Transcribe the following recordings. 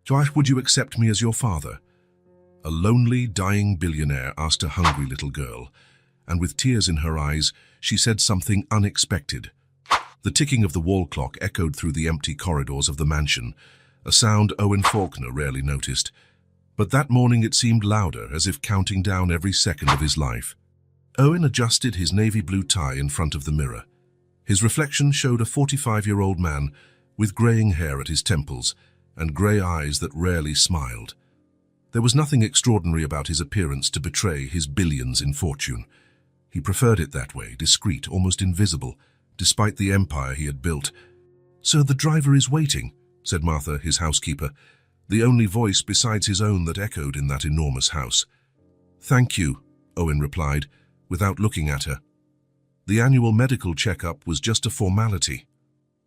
Josh, would you accept me as your father? A lonely, dying billionaire asked a hungry little girl, and with tears in her eyes, she said something unexpected. The ticking of the wall clock echoed through the empty corridors of the mansion, a sound Owen Faulkner rarely noticed. But that morning it seemed louder, as if counting down every second of his life. Owen adjusted his navy blue tie in front of the mirror. His reflection showed a 45-year-old man with graying hair at his temples and grey eyes that rarely smiled. There was nothing extraordinary about his appearance to betray his billions in fortune. He preferred it that way, discreet, almost invisible, despite the empire he had built. "Sir, the driver is waiting," said Martha, his housekeeper, the only voice besides his own that echoed in that enormous house. "Thank you," Owen replied, without looking at her. The annual medical checkup was just a formality.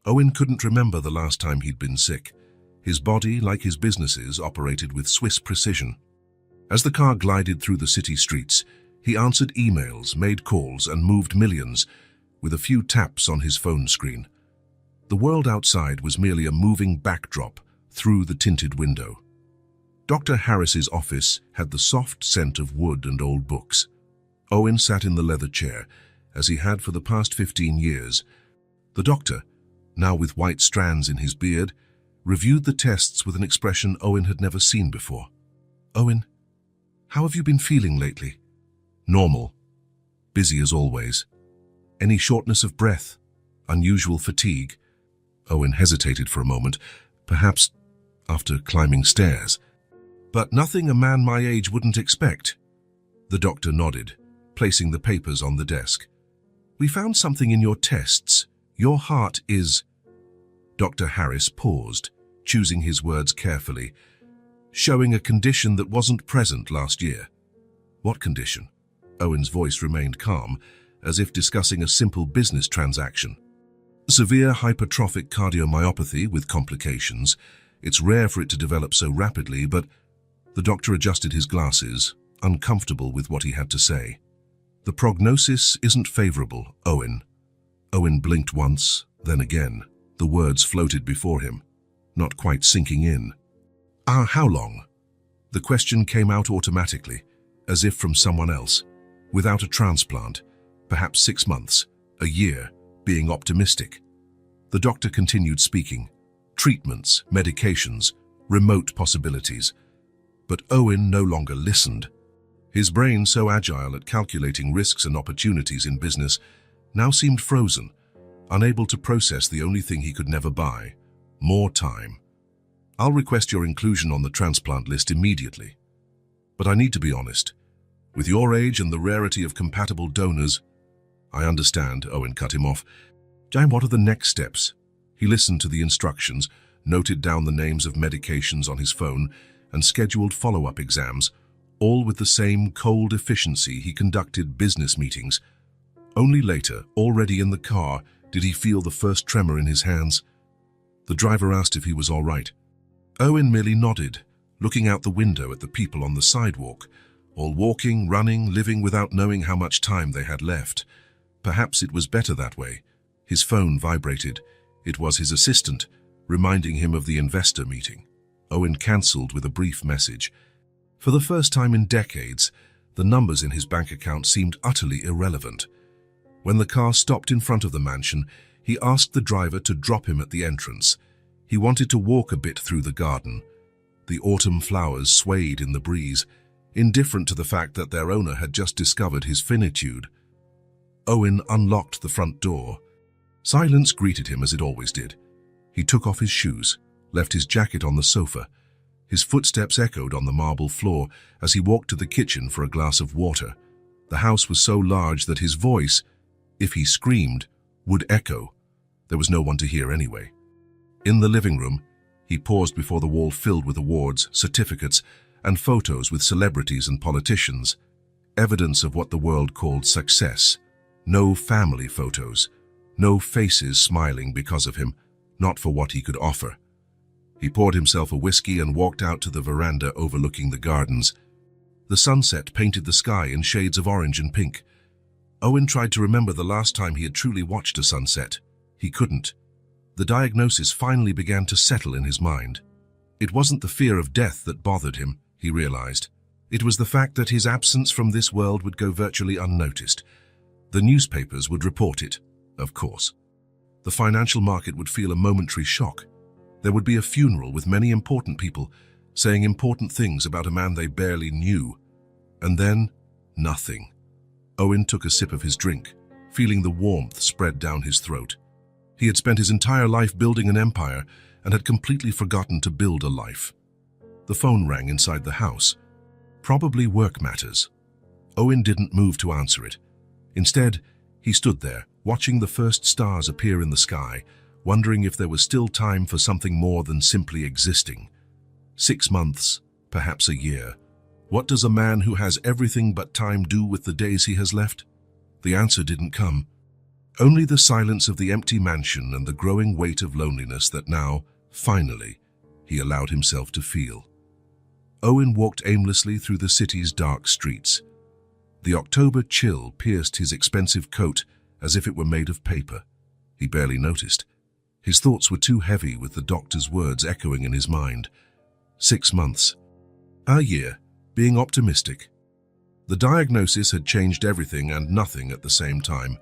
Owen couldn't remember the last time he'd been sick. His body, like his businesses, operated with Swiss precision. As the car glided through the city streets, he answered emails, made calls, and moved millions, with a few taps on his phone screen. The world outside was merely a moving backdrop through the tinted window. Dr. Harris's office had the soft scent of wood and old books. Owen sat in the leather chair, as he had for the past 15 years. The doctor, now with white strands in his beard, reviewed the tests with an expression Owen had never seen before. "Owen, how have you been feeling lately?" "Normal. Busy as always." "Any shortness of breath? Unusual fatigue?" Owen hesitated for a moment, perhaps after climbing stairs. "But nothing a man my age wouldn't expect." The doctor nodded, placing the papers on the desk. "We found something in your tests. Your heart is—" Dr. Harris paused, choosing his words carefully, "showing a condition that wasn't present last year." "What condition?" Owen's voice remained calm, as if discussing a simple business transaction. "Severe hypertrophic cardiomyopathy with complications. It's rare for it to develop so rapidly, but—" The doctor adjusted his glasses, uncomfortable with what he had to say. "The prognosis isn't favorable, Owen." Owen blinked once, then again. The words floated before him, not quite sinking in. How long?" The question came out automatically, as if from someone else. "Without a transplant, perhaps 6 months, a year, being optimistic." The doctor continued speaking. Treatments, medications, remote possibilities. But Owen no longer listened. His brain, so agile at calculating risks and opportunities in business, now seemed frozen, unable to process the only thing he could never buy: more time. "I'll request your inclusion on the transplant list immediately. But I need to be honest. With your age and the rarity of compatible donors—" "I understand," Owen cut him off. "Jane, what are the next steps?" He listened to the instructions, noted down the names of medications on his phone, and scheduled follow-up exams, all with the same cold efficiency he conducted business meetings. Only later, already in the car, did he feel the first tremor in his hands. The driver asked if he was all right. Owen merely nodded, looking out the window at the people on the sidewalk, all walking, running, living without knowing how much time they had left. Perhaps it was better that way. His phone vibrated. It was his assistant, reminding him of the investor meeting. Owen cancelled with a brief message. For the first time in decades, the numbers in his bank account seemed utterly irrelevant. When the car stopped in front of the mansion, he asked the driver to drop him at the entrance. He wanted to walk a bit through the garden. The autumn flowers swayed in the breeze, indifferent to the fact that their owner had just discovered his finitude. Owen unlocked the front door. Silence greeted him as it always did. He took off his shoes, left his jacket on the sofa. His footsteps echoed on the marble floor as he walked to the kitchen for a glass of water. The house was so large that his voice, if he screamed, would echo. There was no one to hear anyway. In the living room, he paused before the wall filled with awards, certificates, and photos with celebrities and politicians. Evidence of what the world called success. No family photos. No faces smiling because of him, not for what he could offer. He poured himself a whiskey and walked out to the veranda overlooking the gardens. The sunset painted the sky in shades of orange and pink. Owen tried to remember the last time he had truly watched a sunset. He couldn't. The diagnosis finally began to settle in his mind. It wasn't the fear of death that bothered him, he realized. It was the fact that his absence from this world would go virtually unnoticed. The newspapers would report it, of course. The financial market would feel a momentary shock. There would be a funeral with many important people saying important things about a man they barely knew. And then, nothing. Owen took a sip of his drink, feeling the warmth spread down his throat. He had spent his entire life building an empire and had completely forgotten to build a life. The phone rang inside the house. Probably work matters. Owen didn't move to answer it. Instead, he stood there, watching the first stars appear in the sky, wondering if there was still time for something more than simply existing. 6 months, perhaps a year. What does a man who has everything but time do with the days he has left? The answer didn't come. Only the silence of the empty mansion and the growing weight of loneliness that now, finally, he allowed himself to feel. Owen walked aimlessly through the city's dark streets. The October chill pierced his expensive coat as if it were made of paper. He barely noticed. His thoughts were too heavy with the doctor's words echoing in his mind. 6 months. A year, being optimistic. The diagnosis had changed everything and nothing at the same time.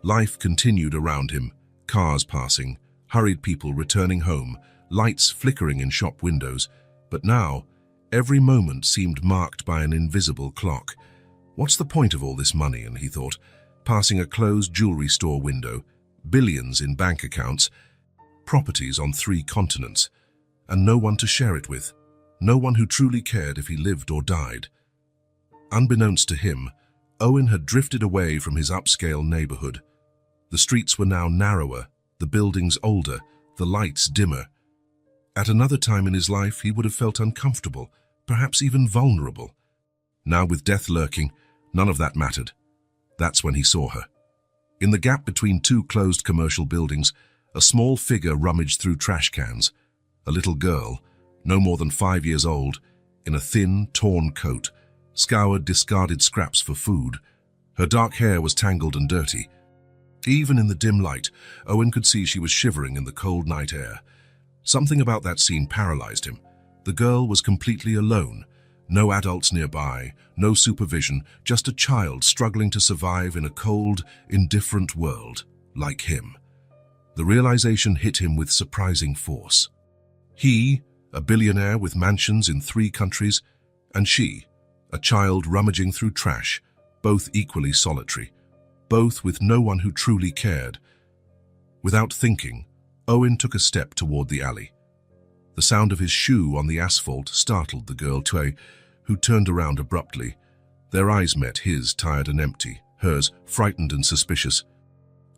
Life continued around him, cars passing, hurried people returning home, lights flickering in shop windows. But now, every moment seemed marked by an invisible clock. What's the point of all this money, he thought, passing a closed jewelry store window, billions in bank accounts, properties on 3 continents, and no one to share it with, no one who truly cared if he lived or died. Unbeknownst to him, Owen had drifted away from his upscale neighborhood. The streets were now narrower, the buildings older, the lights dimmer. At another time in his life, he would have felt uncomfortable, perhaps even vulnerable. Now, with death lurking, none of that mattered. That's when he saw her. In the gap between 2 closed commercial buildings, a small figure rummaged through trash cans. A little girl, no more than 5 years old, in a thin, torn coat, scoured discarded scraps for food. Her dark hair was tangled and dirty. Even in the dim light, Owen could see she was shivering in the cold night air. Something about that scene paralyzed him. The girl was completely alone. No adults nearby, no supervision, just a child struggling to survive in a cold, indifferent world, like him. The realization hit him with surprising force. He, a billionaire with mansions in 3 countries, and she, a child rummaging through trash, both equally solitary, both with no one who truly cared. Without thinking, Owen took a step toward the alley. The sound of his shoe on the asphalt startled the girl, who turned around abruptly. Their eyes met, his tired and empty, hers frightened and suspicious.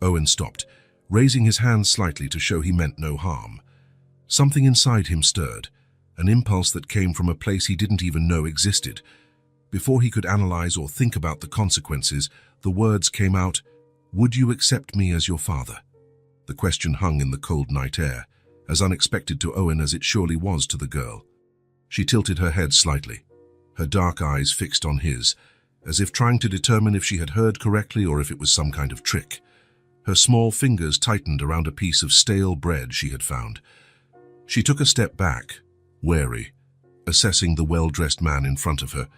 Owen stopped, raising his hand slightly to show he meant no harm. Something inside him stirred, an impulse that came from a place he didn't even know existed. Before he could analyze or think about the consequences, the words came out, "Would you accept me as your father?" The question hung in the cold night air, as unexpected to Owen as it surely was to the girl. She tilted her head slightly, her dark eyes fixed on his, as if trying to determine if she had heard correctly or if it was some kind of trick. Her small fingers tightened around a piece of stale bread she had found. She took a step back, wary, assessing the well-dressed man in front of her.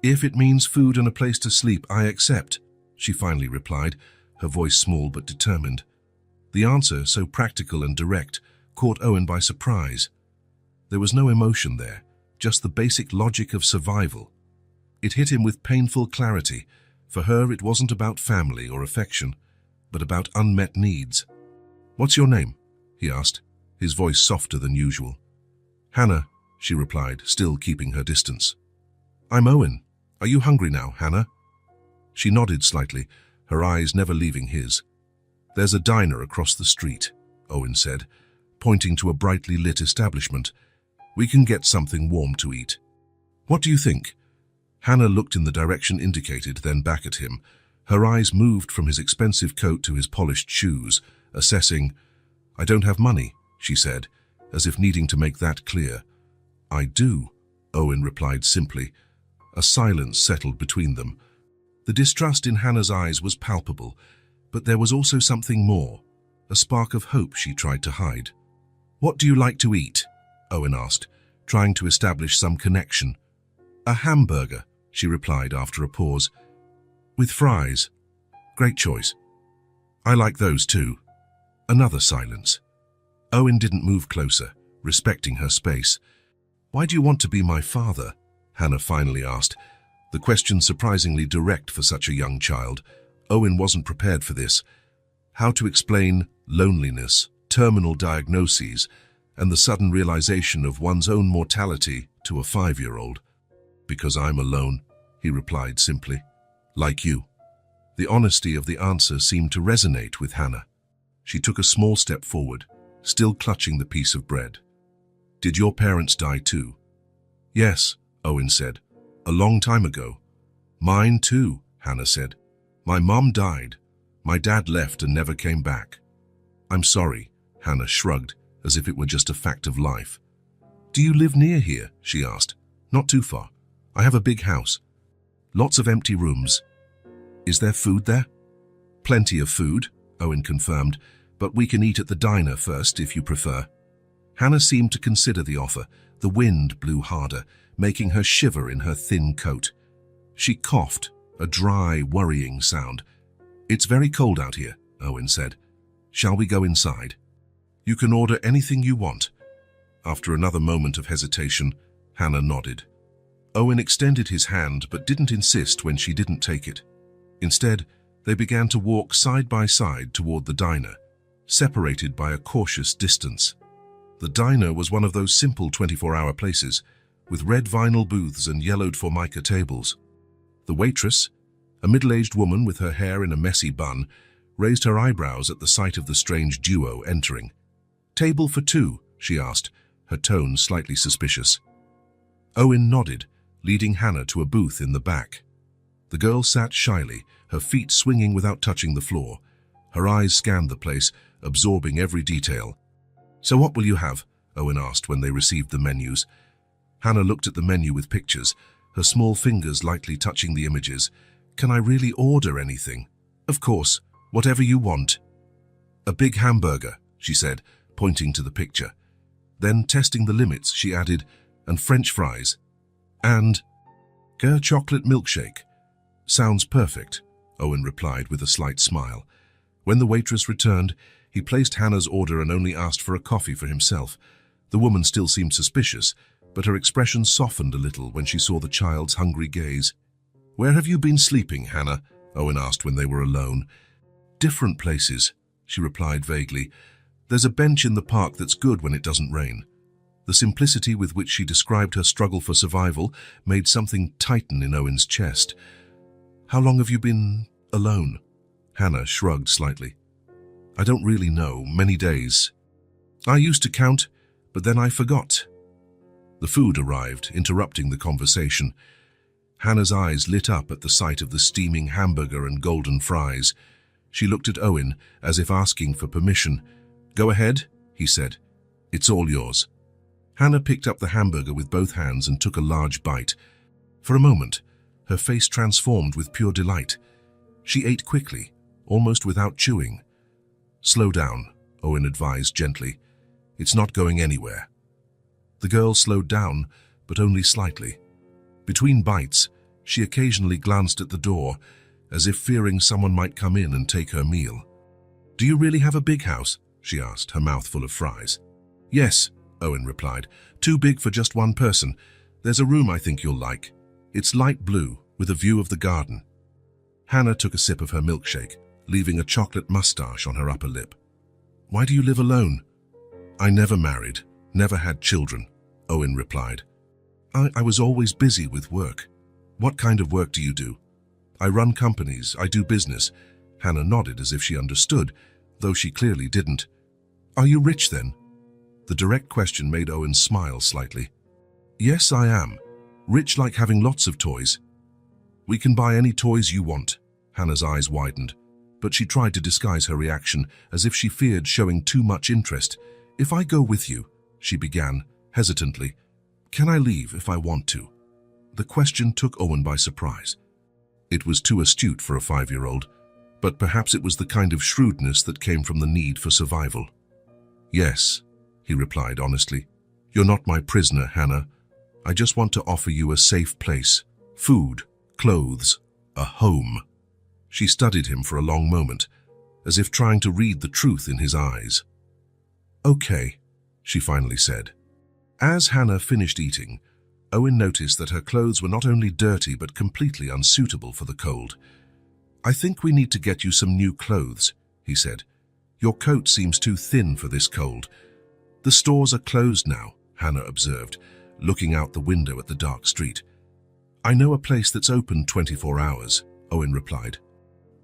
"If it means food and a place to sleep, I accept," she finally replied, her voice small but determined. The answer, so practical and direct, caught Owen by surprise. There was no emotion there, just the basic logic of survival. It hit him with painful clarity. For her, it wasn't about family or affection, but about unmet needs. "What's your name?" he asked, his voice softer than usual. "Hannah," she replied, still keeping her distance. "I'm Owen. Are you hungry now, Hannah?" She nodded slightly, her eyes never leaving his. "There's a diner across the street," Owen said, pointing to a brightly lit establishment. "We can get something warm to eat. What do you think?" Hannah looked in the direction indicated, then back at him. Her eyes moved from his expensive coat to his polished shoes, assessing. "I don't have money," she said, as if needing to make that clear. "I do," Owen replied simply. A silence settled between them. The distrust in Hannah's eyes was palpable, but there was also something more, a spark of hope she tried to hide. "What do you like to eat?" Owen asked, trying to establish some connection. "A hamburger," she replied after a pause. "With fries. Great choice. I like those too." Another silence. Owen didn't move closer, respecting her space. "Why do you want to be my father?" Hannah finally asked, the question surprisingly direct for such a young child. Owen wasn't prepared for this. How to explain loneliness, terminal diagnoses, and the sudden realization of one's own mortality to a 5-year-old? "Because I'm alone," he replied simply. "Like you." The honesty of the answer seemed to resonate with Hannah. She took a small step forward, still clutching the piece of bread. "Did your parents die too?" "Yes," Owen said. "A long time ago." "Mine too," Hannah said. "My mom died. My dad left and never came back." "I'm sorry," Hannah shrugged, as if it were just a fact of life. "Do you live near here?" she asked. "Not too far. I have a big house. Lots of empty rooms." "Is there food there?" "Plenty of food," Owen confirmed, "but we can eat at the diner first if you prefer." Hannah seemed to consider the offer. The wind blew harder, making her shiver in her thin coat. She coughed, a dry, worrying sound. "It's very cold out here," Owen said. "Shall we go inside?" "You can order anything you want." After another moment of hesitation, Hannah nodded. Owen extended his hand but didn't insist when she didn't take it. Instead, they began to walk side by side toward the diner, separated by a cautious distance. The diner was one of those simple 24-hour places, with red vinyl booths and yellowed formica tables. The waitress, a middle-aged woman with her hair in a messy bun, raised her eyebrows at the sight of the strange duo entering. "Table for two?" she asked, her tone slightly suspicious. Owen nodded, leading Hannah to a booth in the back. The girl sat shyly, her feet swinging without touching the floor. Her eyes scanned the place, absorbing every detail. "So what will you have?" Owen asked when they received the menus. Hannah looked at the menu with pictures, her small fingers lightly touching the images. "Can I really order anything?" "Of course, whatever you want." "A big hamburger," she said, pointing to the picture. Then, testing the limits, she added, "and French fries. And a chocolate milkshake." "Sounds perfect," Owen replied with a slight smile. When the waitress returned, he placed Hannah's order and only asked for a coffee for himself. The woman still seemed suspicious, but her expression softened a little when she saw the child's hungry gaze. "Where have you been sleeping, Hannah?" Owen asked when they were alone. "Different places," she replied vaguely. "There's a bench in the park that's good when it doesn't rain." The simplicity with which she described her struggle for survival made something tighten in Owen's chest. "How long have you been alone?" Hannah shrugged slightly. "I don't really know, many days. I used to count, but then I forgot." The food arrived, interrupting the conversation. Hannah's eyes lit up at the sight of the steaming hamburger and golden fries. She looked at Owen as if asking for permission. "Go ahead," he said. "It's all yours." Hannah picked up the hamburger with both hands and took a large bite. For a moment, her face transformed with pure delight. She ate quickly, almost without chewing. "Slow down," Owen advised gently. "It's not going anywhere." The girl slowed down, but only slightly. Between bites, she occasionally glanced at the door, as if fearing someone might come in and take her meal. "Do you really have a big house?" she asked, her mouth full of fries. "Yes," Owen replied. "Too big for just one person. There's a room I think you'll like. It's light blue, with a view of the garden." Hannah took a sip of her milkshake, leaving a chocolate mustache on her upper lip. "Why do you live alone?" "I never married, never had children," Owen replied. I was always busy with work." "What kind of work do you do?" "I run companies, I do business." Hannah nodded as if she understood, though she clearly didn't. "Are you rich then?" The direct question made Owen smile slightly. "Yes, I am. Rich like having lots of toys." "We can buy any toys you want." Hannah's eyes widened, but she tried to disguise her reaction as if she feared showing too much interest. "If I go with you," she began, hesitantly, "can I leave if I want to?" The question took Owen by surprise. It was too astute for a 5-year-old, but perhaps it was the kind of shrewdness that came from the need for survival. "Yes," he replied honestly. You're not my prisoner, Hannah. I just want to offer you a safe place, food, clothes, a home. She studied him for a long moment, as if trying to read the truth in his eyes. Okay, she finally said. As Hannah finished eating, Owen noticed that her clothes were not only dirty but completely unsuitable for the cold. I think we need to get you some new clothes, he said. Your coat seems too thin for this cold. The stores are closed now, Hannah observed, looking out the window at the dark street. I know a place that's open 24 hours, Owen replied.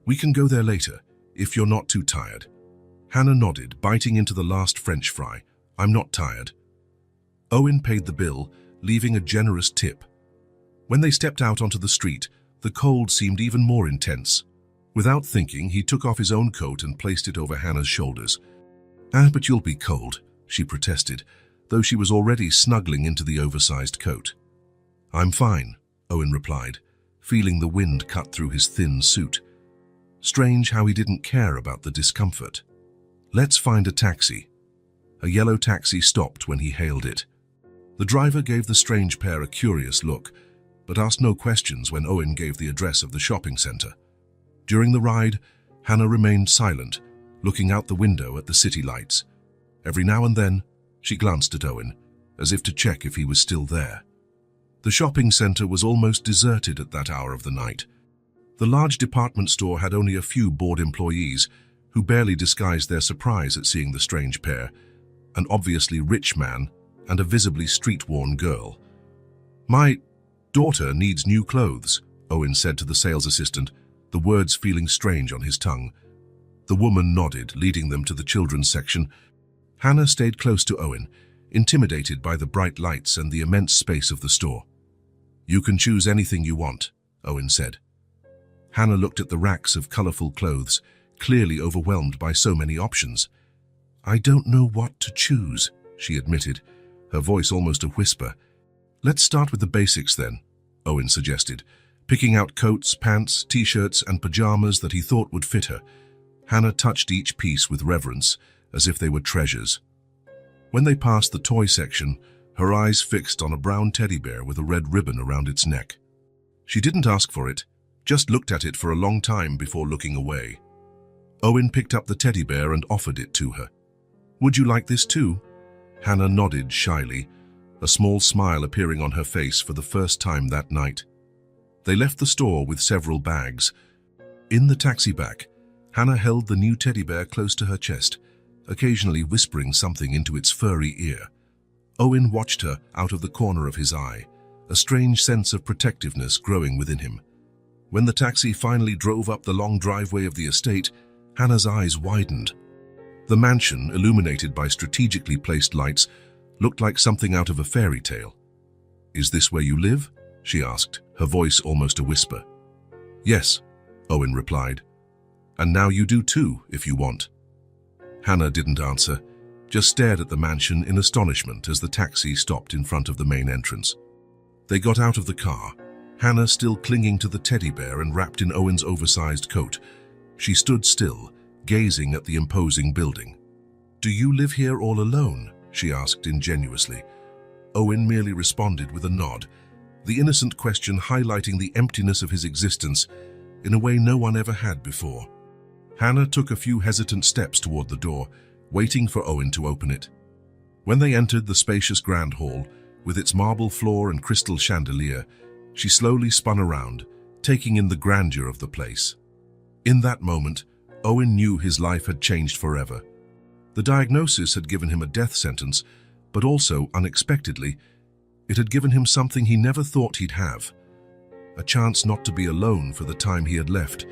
We can go there later, if you're not too tired. Hannah nodded, biting into the last French fry. I'm not tired. Owen paid the bill, leaving a generous tip. When they stepped out onto the street, the cold seemed even more intense. Without thinking, he took off his own coat and placed it over Hannah's shoulders. But you'll be cold, she protested, though she was already snuggling into the oversized coat. I'm fine, Owen replied, feeling the wind cut through his thin suit. Strange how he didn't care about the discomfort. Let's find a taxi. A yellow taxi stopped when he hailed it. The driver gave the strange pair a curious look, but asked no questions when Owen gave the address of the shopping center. During the ride, Hannah remained silent, looking out the window at the city lights. Every now and then, she glanced at Owen, as if to check if he was still there. The shopping center was almost deserted at that hour of the night. The large department store had only a few bored employees, who barely disguised their surprise at seeing the strange pair, an obviously rich man and a visibly street-worn girl. My daughter needs new clothes, Owen said to the sales assistant, the words feeling strange on his tongue. The woman nodded, leading them to the children's section. Hannah stayed close to Owen, intimidated by the bright lights and the immense space of the store. You can choose anything you want, Owen said. Hannah looked at the racks of colorful clothes, clearly overwhelmed by so many options. I don't know what to choose, she admitted, her voice almost a whisper. Let's start with the basics then, Owen suggested, picking out coats, pants, t-shirts, and pajamas that he thought would fit her. Hannah touched each piece with reverence, as if they were treasures. When they passed the toy section, her eyes fixed on a brown teddy bear with a red ribbon around its neck. She didn't ask for it, just looked at it for a long time before looking away. Owen picked up the teddy bear and offered it to her. Would you like this too? Hannah nodded shyly, a small smile appearing on her face for the first time that night. They left the store with several bags. In the taxi back, Hannah held the new teddy bear close to her chest, occasionally whispering something into its furry ear. Owen watched her out of the corner of his eye, a strange sense of protectiveness growing within him. When the taxi finally drove up the long driveway of the estate, Hannah's eyes widened. The mansion, illuminated by strategically placed lights, looked like something out of a fairy tale. Is this where you live? She asked, her voice almost a whisper. Yes, Owen replied. And now you do too, if you want. Hannah didn't answer, just stared at the mansion in astonishment as the taxi stopped in front of the main entrance. They got out of the car, Hannah still clinging to the teddy bear and wrapped in Owen's oversized coat. She stood still, gazing at the imposing building. Do you live here all alone? She asked ingenuously. Owen merely responded with a nod, the innocent question highlighting the emptiness of his existence in a way no one ever had before. Hannah took a few hesitant steps toward the door, waiting for Owen to open it. When they entered the spacious grand hall, with its marble floor and crystal chandelier, she slowly spun around, taking in the grandeur of the place. In that moment, Owen knew his life had changed forever. The diagnosis had given him a death sentence, but also, unexpectedly, it had given him something he never thought he'd have. A chance not to be alone for the time he had left.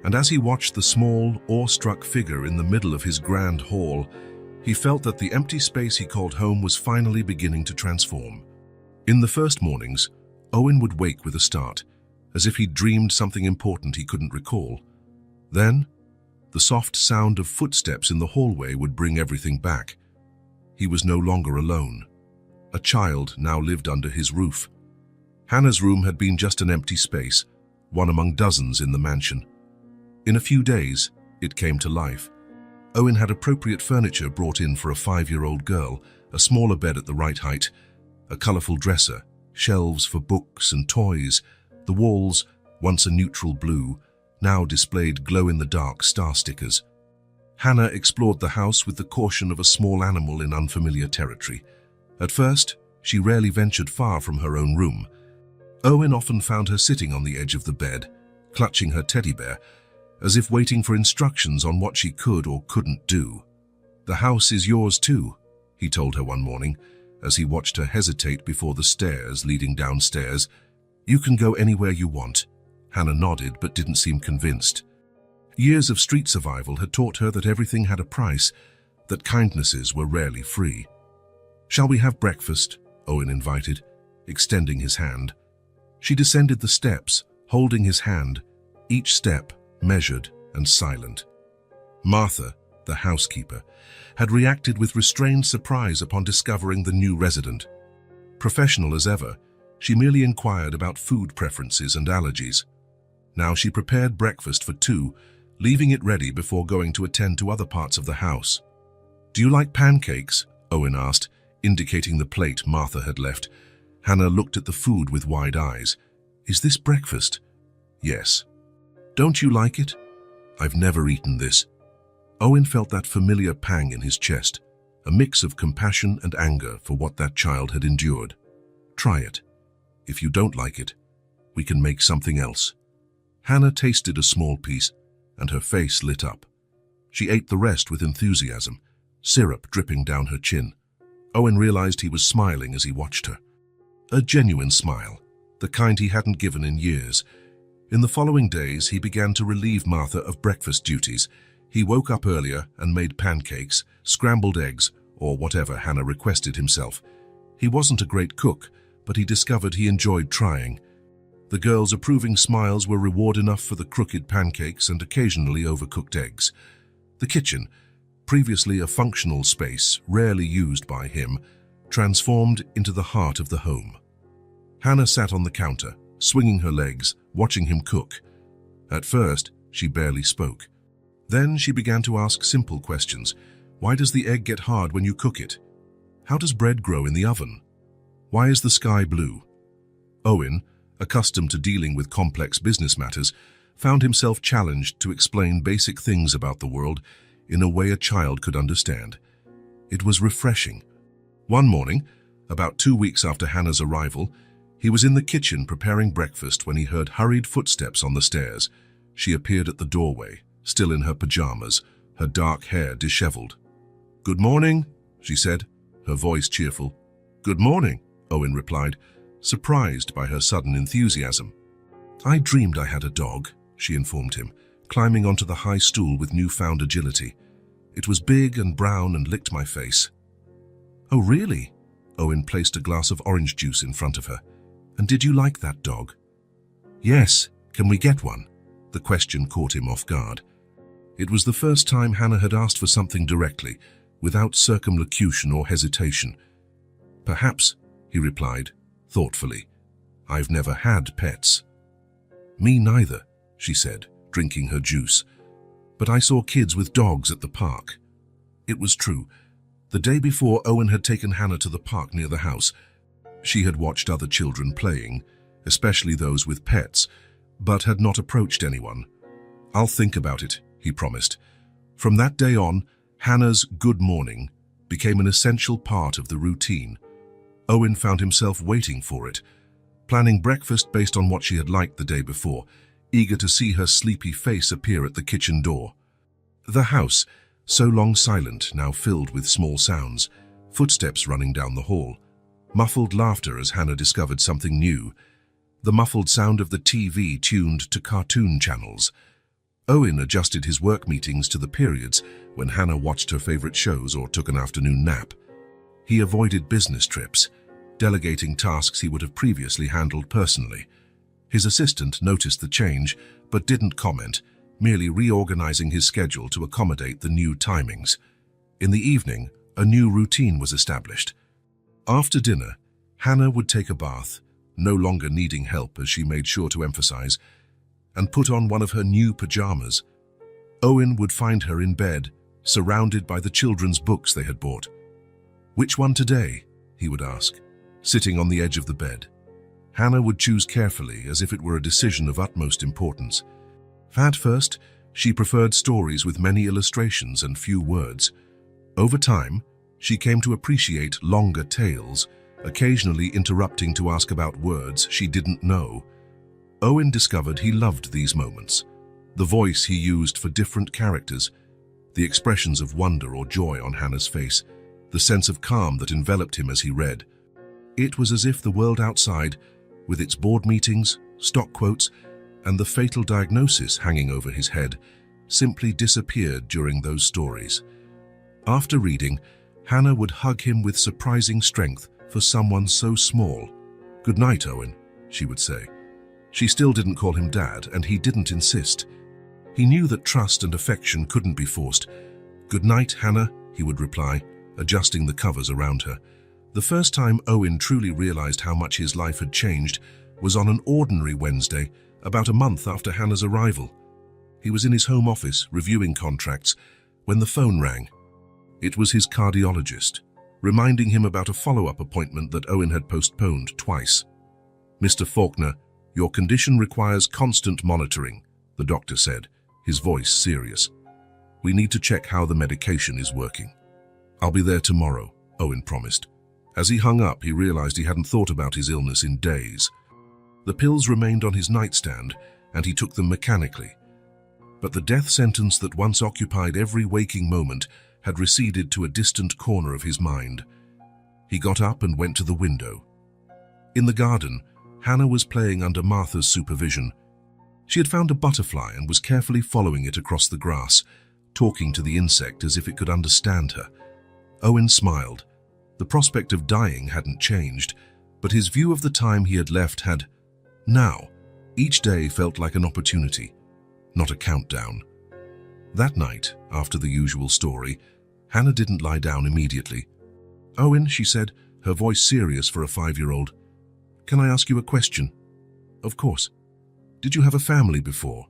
And as he watched the small, awestruck figure in the middle of his grand hall, he felt that the empty space he called home was finally beginning to transform. In the first mornings, Owen would wake with a start, as if he'd dreamed something important he couldn't recall. Then, the soft sound of footsteps in the hallway would bring everything back. He was no longer alone. A child now lived under his roof. Hannah's room had been just an empty space, one among dozens in the mansion. In a few days, it came to life. Owen had appropriate furniture brought in for a 5-year-old girl, a smaller bed at the right height, a colourful dresser, shelves for books and toys. The walls, once a neutral blue, now displayed glow-in-the-dark star stickers. Hannah explored the house with the caution of a small animal in unfamiliar territory. At first, she rarely ventured far from her own room. Owen often found her sitting on the edge of the bed, clutching her teddy bear, as if waiting for instructions on what she could or couldn't do. "The house is yours too," he told her one morning, as he watched her hesitate before the stairs leading downstairs. "You can go anywhere you want." Hannah nodded but didn't seem convinced. Years of street survival had taught her that everything had a price, that kindnesses were rarely free. "Shall we have breakfast?" Owen invited, extending his hand. She descended the steps, holding his hand, each step measured and silent. Martha, the housekeeper, had reacted with restrained surprise upon discovering the new resident. Professional as ever, she merely inquired about food preferences and allergies. Now she prepared breakfast for two, leaving it ready before going to attend to other parts of the house. "Do you like pancakes?" Owen asked, indicating the plate Martha had left. Hannah looked at the food with wide eyes. "Is this breakfast?" "Yes." "Don't you like it?" "I've never eaten this." Owen felt that familiar pang in his chest, a mix of compassion and anger for what that child had endured. "Try it. If you don't like it, we can make something else." Hannah tasted a small piece, and her face lit up. She ate the rest with enthusiasm, syrup dripping down her chin. Owen realized he was smiling as he watched her. A genuine smile, the kind he hadn't given in years. In the following days, he began to relieve Martha of breakfast duties. He woke up earlier and made pancakes, scrambled eggs, or whatever Hannah requested himself. He wasn't a great cook, but he discovered he enjoyed trying. The girls' approving smiles were reward enough for the crooked pancakes and occasionally overcooked eggs. The kitchen, previously a functional space rarely used by him, transformed into the heart of the home. Hannah sat on the counter, swinging her legs, watching him cook. At first, she barely spoke. Then she began to ask simple questions. Why does the egg get hard when you cook it? How does bread grow in the oven? Why is the sky blue? Owen, accustomed to dealing with complex business matters, found himself challenged to explain basic things about the world in a way a child could understand. It was refreshing. One morning, about 2 weeks after Hannah's arrival, he was in the kitchen preparing breakfast when he heard hurried footsteps on the stairs. She appeared at the doorway, still in her pajamas, her dark hair disheveled. "Good morning," she said, her voice cheerful. "Good morning," Owen replied, surprised by her sudden enthusiasm. "I dreamed I had a dog," she informed him, climbing onto the high stool with newfound agility. "It was big and brown and licked my face." "Oh, really?" Owen placed a glass of orange juice in front of her. "And did you like that dog?" "Yes. Can we get one?" The question caught him off guard. It was the first time Hannah had asked for something directly, without circumlocution or hesitation. "Perhaps," he replied, thoughtfully. "I've never had pets." "Me neither," she said, drinking her juice. "But I saw kids with dogs at the park." It was true. The day before, Owen had taken Hannah to the park near the house. She had watched other children playing, especially those with pets, but had not approached anyone. "I'll think about it," he promised. From that day on, Hannah's good morning became an essential part of the routine. Owen found himself waiting for it, planning breakfast based on what she had liked the day before, eager to see her sleepy face appear at the kitchen door. The house, so long silent, now filled with small sounds, footsteps running down the hall, muffled laughter as Hannah discovered something new, the muffled sound of the TV tuned to cartoon channels. Owen adjusted his work meetings to the periods when Hannah watched her favorite shows or took an afternoon nap. He avoided business trips, delegating tasks he would have previously handled personally. His assistant noticed the change, but didn't comment, merely reorganizing his schedule to accommodate the new timings. In the evening, a new routine was established. After dinner, Hannah would take a bath, no longer needing help as she made sure to emphasize, and put on one of her new pajamas. Owen would find her in bed, surrounded by the children's books they had bought. "Which one today?" he would ask, sitting on the edge of the bed. Hannah would choose carefully, as if it were a decision of utmost importance. At first, she preferred stories with many illustrations and few words. Over time, she came to appreciate longer tales, occasionally interrupting to ask about words she didn't know. Owen discovered he loved these moments. The voice he used for different characters, the expressions of wonder or joy on Hannah's face, the sense of calm that enveloped him as he read. It was as if the world outside, with its board meetings, stock quotes, and the fatal diagnosis hanging over his head, simply disappeared during those stories. After reading, Hannah would hug him with surprising strength for someone so small. "Good night, Owen," she would say. She still didn't call him Dad, and he didn't insist. He knew that trust and affection couldn't be forced. "Good night, Hannah," he would reply, adjusting the covers around her. The first time Owen truly realized how much his life had changed was on an ordinary Wednesday, about a month after Hannah's arrival. He was in his home office, reviewing contracts, when the phone rang. It was his cardiologist, reminding him about a follow-up appointment that Owen had postponed twice. "Mr. Faulkner, your condition requires constant monitoring," the doctor said, his voice serious. "We need to check how the medication is working." "I'll be there tomorrow," Owen promised. As he hung up, he realized he hadn't thought about his illness in days. The pills remained on his nightstand, and he took them mechanically. But the death sentence that once occupied every waking moment had receded to a distant corner of his mind. He got up and went to the window. In the garden, Hannah was playing under Martha's supervision. She had found a butterfly and was carefully following it across the grass, talking to the insect as if it could understand her. Owen smiled. The prospect of dying hadn't changed, but his view of the time he had left had. Now, each day felt like an opportunity, not a countdown. That night, after the usual story, Hannah didn't lie down immediately. "Owen," she said, her voice serious for a 5-year-old, "can I ask you a question?" "Of course." "Did you have a family before?"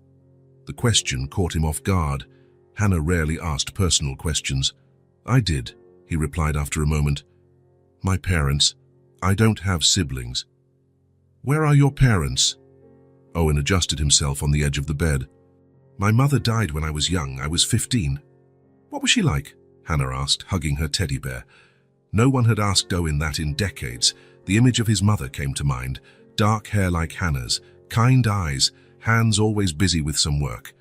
The question caught him off guard. Hannah rarely asked personal questions. "I did," he replied after a moment. "My parents. I don't have siblings." "Where are your parents?" Owen adjusted himself on the edge of the bed. "My mother died when I was young. I was 15. "What was she like?" Hannah asked, hugging her teddy bear. No one had asked Owen that in decades. The image of his mother came to mind. Dark hair like Hannah's, kind eyes, hands always busy with some work.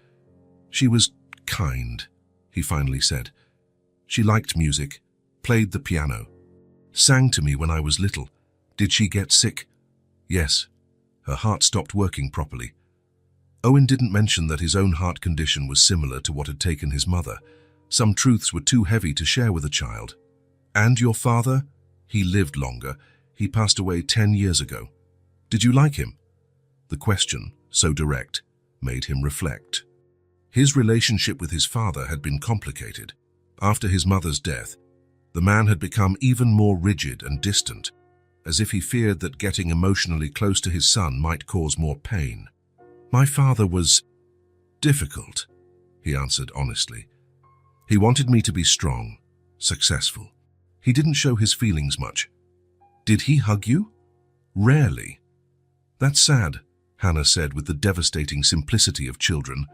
"She was kind," he finally said. "She liked music, played the piano, sang to me when I was little. Did she get sick?" "Yes. Her heart stopped working properly." Owen didn't mention that his own heart condition was similar to what had taken his mother. Some truths were too heavy to share with a child. "And your father?" "He lived longer. He passed away 10 years ago." "Did you like him?" The question, so direct, made him reflect. His relationship with his father had been complicated. After his mother's death, the man had become even more rigid and distant, as if he feared that getting emotionally close to his son might cause more pain. "My father was difficult," he answered honestly. "He wanted me to be strong, successful. He didn't show his feelings much." "Did he hug you?" "Rarely." "That's sad," Hannah said with the devastating simplicity of children.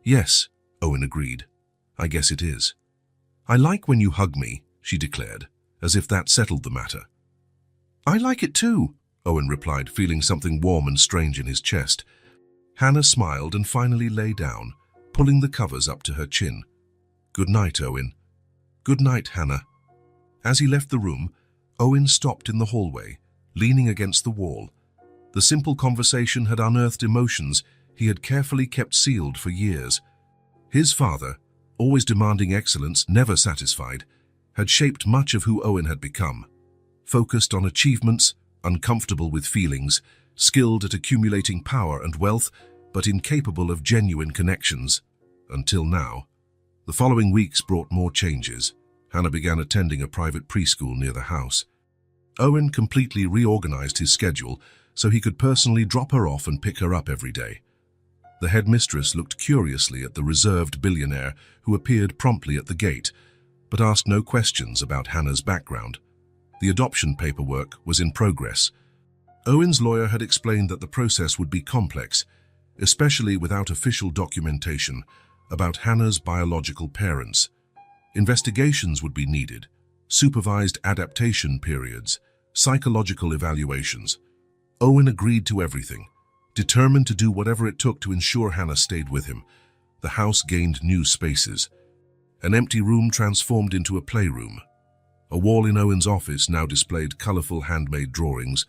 "Yes," Owen agreed. "I guess it is." "I like when you hug me," she declared, as if that settled the matter. "I like it too," Owen replied, feeling something warm and strange in his chest. Hannah smiled and finally lay down, pulling the covers up to her chin. "Good night, Owen." "Good night, Hannah." As he left the room, Owen stopped in the hallway, leaning against the wall. The simple conversation had unearthed emotions he had carefully kept sealed for years. His father, always demanding excellence, never satisfied, had shaped much of who Owen had become. Focused on achievements, uncomfortable with feelings, skilled at accumulating power and wealth, but incapable of genuine connections. Until now. The following weeks brought more changes. Hannah began attending a private preschool near the house. Owen completely reorganized his schedule so he could personally drop her off and pick her up every day. The headmistress looked curiously at the reserved billionaire who appeared promptly at the gate, but asked no questions about Hannah's background. The adoption paperwork was in progress. Owen's lawyer had explained that the process would be complex, especially without official documentation about Hannah's biological parents. Investigations would be needed, supervised adaptation periods, psychological evaluations. Owen agreed to everything, determined to do whatever it took to ensure Hannah stayed with him. The house gained new spaces. An empty room transformed into a playroom. A wall in Owen's office now displayed colorful handmade drawings.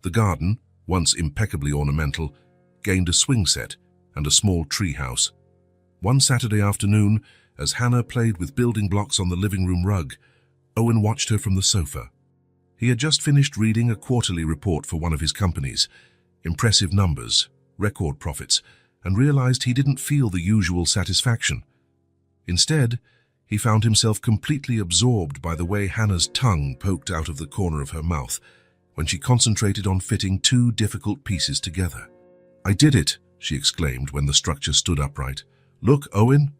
The garden, once impeccably ornamental, gained a swing set and a small tree house. One Saturday afternoon, as Hannah played with building blocks on the living room rug, Owen watched her from the sofa. He had just finished reading a quarterly report for one of his companies. Impressive numbers, record profits, and realized he didn't feel the usual satisfaction. Instead, he found himself completely absorbed by the way Hannah's tongue poked out of the corner of her mouth when she concentrated on fitting two difficult pieces together. "I did it," she exclaimed when the structure stood upright. "Look, Owen."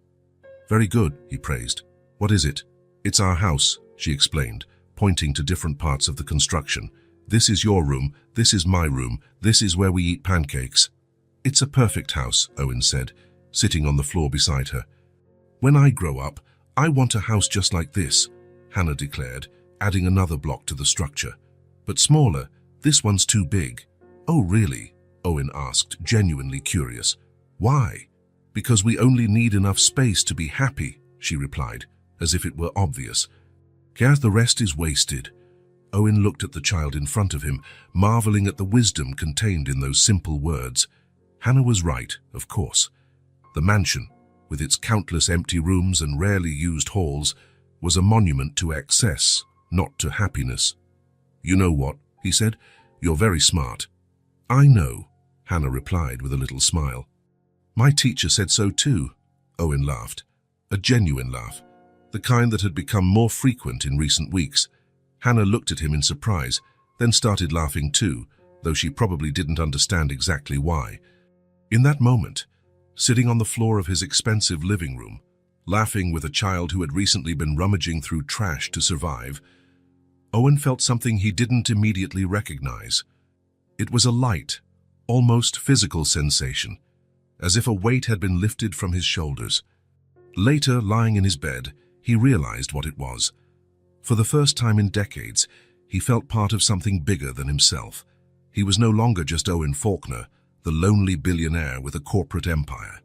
"Very good," he praised. "What is it?" "It's our house," she explained, pointing to different parts of the construction. "This is your room, this is my room, this is where we eat pancakes." "It's a perfect house," Owen said, sitting on the floor beside her. "When I grow up, I want a house just like this," Hannah declared, adding another block to the structure. "But smaller, this one's too big." "Oh, really?" Owen asked, genuinely curious. "Why?" "Because we only need enough space to be happy," she replied, as if it were obvious. "Gareth, the rest is wasted." Owen looked at the child in front of him, marveling at the wisdom contained in those simple words. Hannah was right, of course. The mansion, with its countless empty rooms and rarely used halls, was a monument to excess, not to happiness. "You know what?" he said. "You're very smart." "I know," Hannah replied with a little smile. "My teacher said so too," Owen laughed. A genuine laugh, the kind that had become more frequent in recent weeks. Hannah looked at him in surprise, then started laughing too, though she probably didn't understand exactly why. In that moment, sitting on the floor of his expensive living room, laughing with a child who had recently been rummaging through trash to survive, Owen felt something he didn't immediately recognize. It was a light, almost physical sensation, as if a weight had been lifted from his shoulders. Later, lying in his bed, he realized what it was. For the first time in decades, he felt part of something bigger than himself. He was no longer just Owen Faulkner, the lonely billionaire with a corporate empire.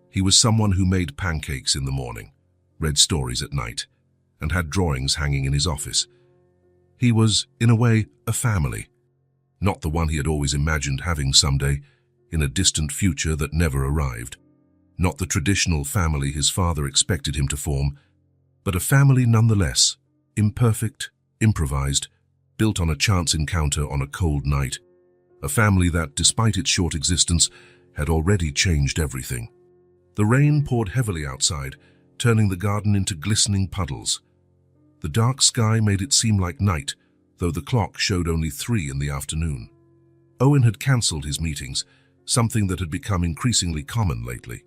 He was someone who made pancakes in the morning, read stories at night, and had drawings hanging in his office. He was, in a way, a family. Not the one he had always imagined having someday, in a distant future that never arrived. Not the traditional family his father expected him to form, but a family nonetheless, imperfect, improvised, built on a chance encounter on a cold night. A family that, despite its short existence, had already changed everything. The rain poured heavily outside, turning the garden into glistening puddles. The dark sky made it seem like night, though the clock showed only 3 in the afternoon. Owen had cancelled his meetings, something that had become increasingly common lately.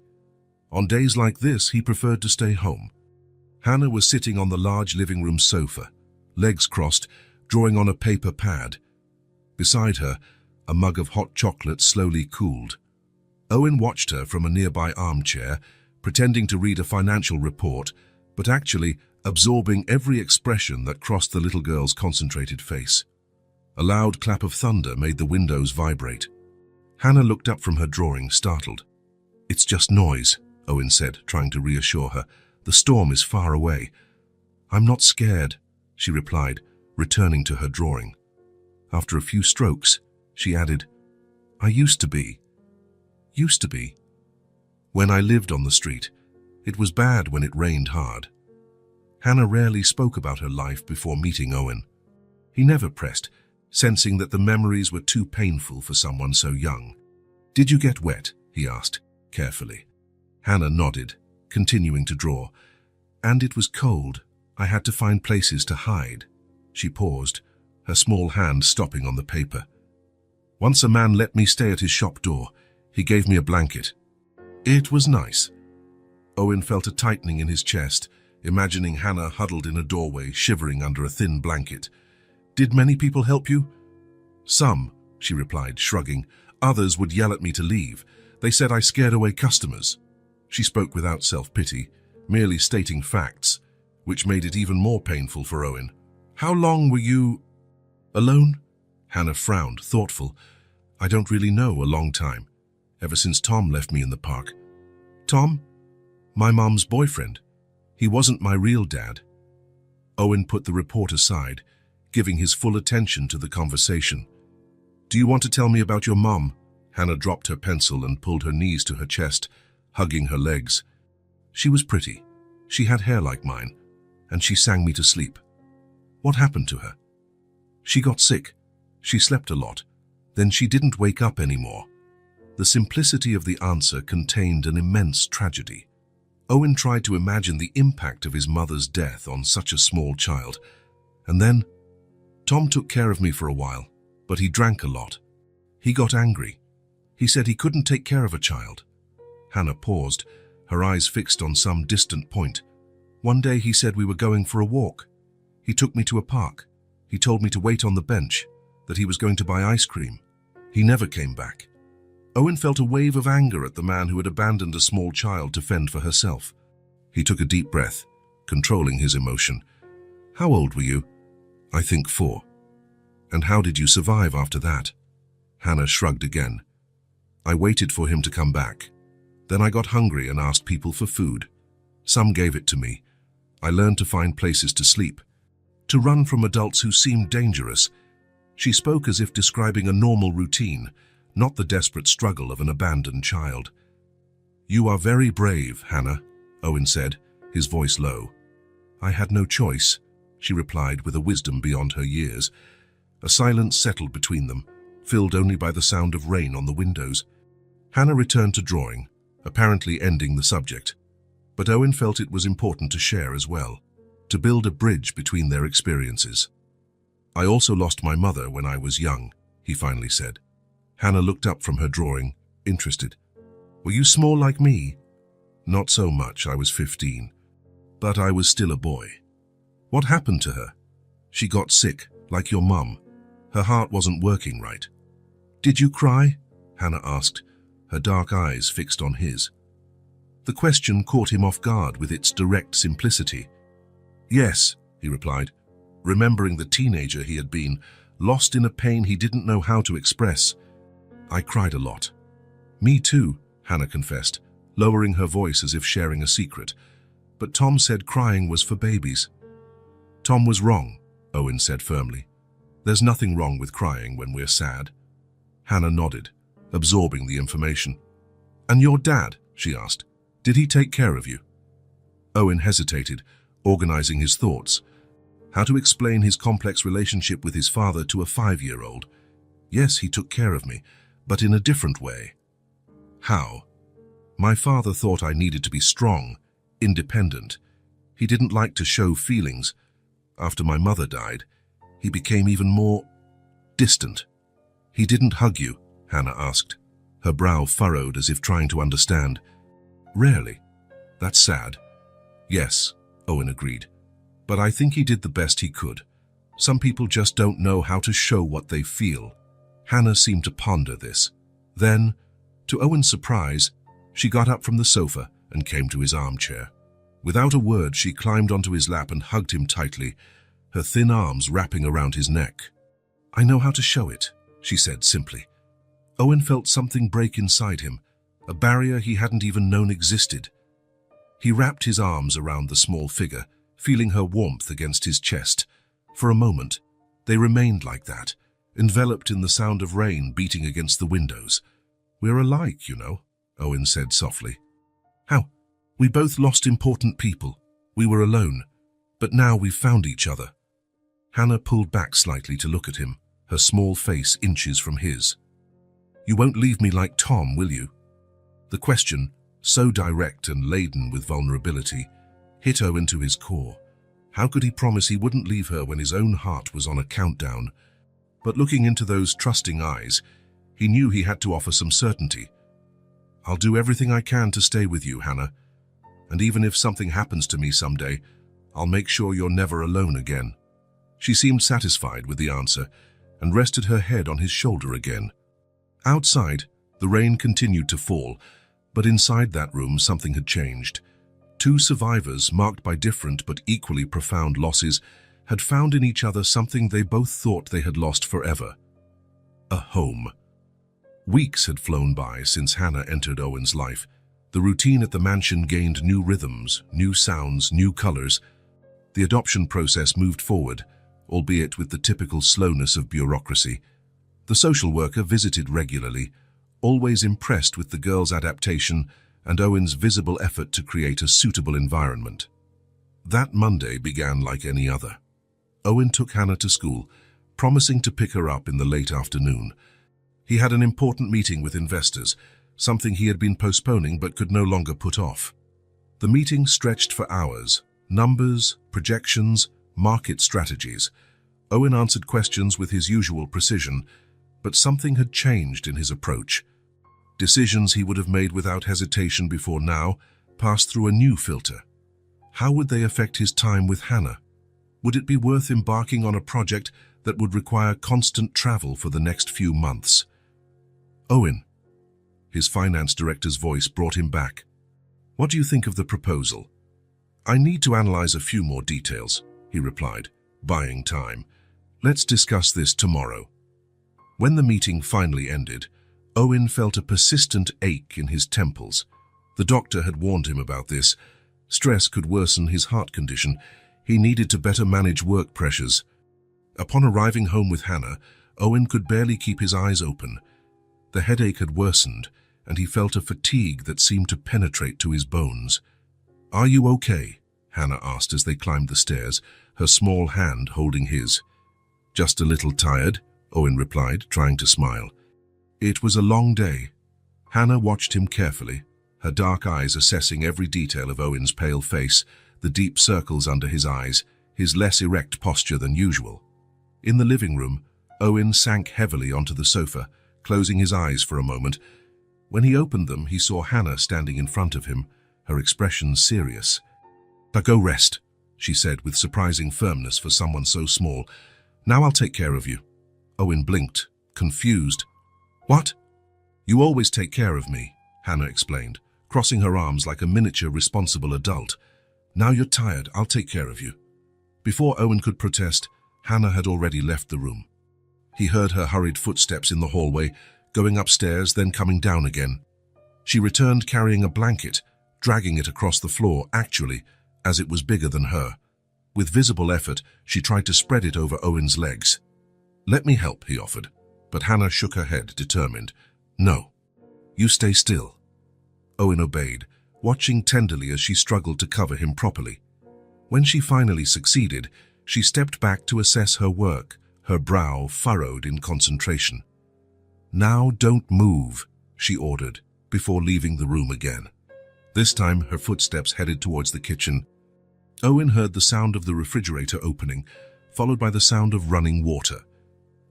On days like this, he preferred to stay home. Hannah was sitting on the large living room sofa, legs crossed, drawing on a paper pad. Beside her, a mug of hot chocolate slowly cooled. Owen watched her from a nearby armchair, pretending to read a financial report, but actually absorbing every expression that crossed the little girl's concentrated face. A loud clap of thunder made the windows vibrate. Hannah looked up from her drawing, startled. "It's just noise," Owen said, trying to reassure her. "The storm is far away." "I'm not scared," she replied, returning to her drawing. After a few strokes, she added, "I used to be. Used to be. When I lived on the street, it was bad when it rained hard." Hannah rarely spoke about her life before meeting Owen. He never pressed, sensing that the memories were too painful for someone so young. "Did you get wet?" he asked, carefully. Hannah nodded, continuing to draw. "And it was cold. I had to find places to hide." She paused, her small hand stopping on the paper. "Once a man let me stay at his shop door. He gave me a blanket. It was nice." Owen felt a tightening in his chest, imagining Hannah huddled in a doorway, shivering under a thin blanket. Did many people help you? Some, she replied, shrugging. Others would yell at me to leave. They said I scared away customers. She spoke without self-pity, merely stating facts, which made it even more painful for Owen. How long were you alone? Hannah frowned, thoughtful. I don't really know, a long time. Ever since Tom left me in the park. Tom? My mom's boyfriend. He wasn't my real dad. Owen put the report aside, giving his full attention to the conversation. Do you want to tell me about your mom? Hannah dropped her pencil and pulled her knees to her chest, hugging her legs. She was pretty. She had hair like mine, and she sang me to sleep. What happened to her? She got sick. She slept a lot. Then she didn't wake up anymore. The simplicity of the answer contained an immense tragedy. Owen tried to imagine the impact of his mother's death on such a small child. And then, Tom took care of me for a while, but he drank a lot. He got angry. He said he couldn't take care of a child. Hannah paused, her eyes fixed on some distant point. One day he said we were going for a walk. He took me to a park. He told me to wait on the bench, that he was going to buy ice cream. He never came back. Owen felt a wave of anger at the man who had abandoned a small child to fend for herself. He took a deep breath, controlling his emotion. How old were you? I think 4. And how did you survive after that? Hannah shrugged again. I waited for him to come back. Then I got hungry and asked people for food. Some gave it to me. I learned to find places to sleep, to run from adults who seemed dangerous. She spoke as if describing a normal routine, not the desperate struggle of an abandoned child. You are very brave, Hannah, Owen said, his voice low. I had no choice, she replied with a wisdom beyond her years. A silence settled between them, filled only by the sound of rain on the windows. Hannah returned to drawing, apparently ending the subject. But Owen felt it was important to share as well, to build a bridge between their experiences. I also lost my mother when I was young, he finally said. Hannah looked up from her drawing, interested. Were you small like me? Not so much, I was 15. But I was still a boy. What happened to her? She got sick, like your mum. Her heart wasn't working right. Did you cry? Hannah asked, her dark eyes fixed on his. The question caught him off guard with its direct simplicity. Yes, he replied, remembering the teenager he had been, lost in a pain he didn't know how to express. I cried a lot. Me too, Hannah confessed, lowering her voice as if sharing a secret. But Tom said crying was for babies. Tom was wrong, Owen said firmly. There's nothing wrong with crying when we're sad. Hannah nodded, absorbing the information. And your dad, she asked, did he take care of you? Owen hesitated, organizing his thoughts. How to explain his complex relationship with his father to a 5-year-old? Yes, he took care of me, but in a different way. How? My father thought I needed to be strong, independent. He didn't like to show feelings. After my mother died, he became even more distant. He didn't hug you, Hannah asked, her brow furrowed as if trying to understand. Rarely. That's sad. Yes, Owen agreed. But I think he did the best he could. Some people just don't know how to show what they feel. Hannah seemed to ponder this. Then, to Owen's surprise, she got up from the sofa and came to his armchair. Without a word, she climbed onto his lap and hugged him tightly, her thin arms wrapping around his neck. I know how to show it, she said simply. Owen felt something break inside him, a barrier he hadn't even known existed. He wrapped his arms around the small figure, feeling her warmth against his chest. For a moment, they remained like that, enveloped in the sound of rain beating against the windows. We're alike, you know, Owen said softly. How? We both lost important people. We were alone, but now we've found each other. Hannah pulled back slightly to look at him, her small face inches from his. You won't leave me like Tom, will you? The question, so direct and laden with vulnerability, hit Owen to his core. How could he promise he wouldn't leave her when his own heart was on a countdown? But looking into those trusting eyes, he knew he had to offer some certainty. I'll do everything I can to stay with you, Hannah. And even if something happens to me someday, I'll make sure you're never alone again. She seemed satisfied with the answer and rested her head on his shoulder again. Outside, the rain continued to fall, but inside that room something had changed. Two survivors, marked by different but equally profound losses, had found in each other something they both thought they had lost forever: a home. Weeks had flown by since Hannah entered Owen's life. The routine at the mansion gained new rhythms, new sounds, new colors. The adoption process moved forward, albeit with the typical slowness of bureaucracy. The social worker visited regularly, always impressed with the girl's adaptation and Owen's visible effort to create a suitable environment. That Monday began like any other. Owen took Hannah to school, promising to pick her up in the late afternoon. He had an important meeting with investors, something he had been postponing but could no longer put off. The meeting stretched for hours. Numbers, projections, market strategies. Owen answered questions with his usual precision, but something had changed in his approach. Decisions he would have made without hesitation before now passed through a new filter. How would they affect his time with Hannah? Would it be worth embarking on a project that would require constant travel for the next few months? Owen. His finance director's voice brought him back. What do you think of the proposal? I need to analyze a few more details, he replied, buying time. Let's discuss this tomorrow. When the meeting finally ended, Owen felt a persistent ache in his temples. The doctor had warned him about this. Stress could worsen his heart condition. He needed to better manage work pressures. Upon arriving home with Hannah, Owen could barely keep his eyes open. The headache had worsened, and he felt a fatigue that seemed to penetrate to his bones. Are you okay? Hannah asked as they climbed the stairs, her small hand holding his. Just a little tired, Owen replied, trying to smile. It was a long day. Hannah watched him carefully, her dark eyes assessing every detail of Owen's pale face, the deep circles under his eyes, his less erect posture than usual. In the living room, Owen sank heavily onto the sofa, closing his eyes for a moment. When he opened them, he saw Hannah standing in front of him, her expression serious. Now go rest, she said with surprising firmness for someone so small. Now I'll take care of you. Owen blinked, confused. What? You always take care of me, Hannah explained, crossing her arms like a miniature responsible adult. Now you're tired, I'll take care of you. Before Owen could protest, Hannah had already left the room. He heard her hurried footsteps in the hallway, going upstairs, then coming down again. She returned carrying a blanket, dragging it across the floor, actually, as it was bigger than her. With visible effort, she tried to spread it over Owen's legs. Let me help, he offered, but Hannah shook her head, determined. No. You stay still. Owen obeyed, watching tenderly as she struggled to cover him properly. When she finally succeeded, she stepped back to assess her work, her brow furrowed in concentration. Now don't move, she ordered, before leaving the room again. This time her footsteps headed towards the kitchen. Owen heard the sound of the refrigerator opening, followed by the sound of running water.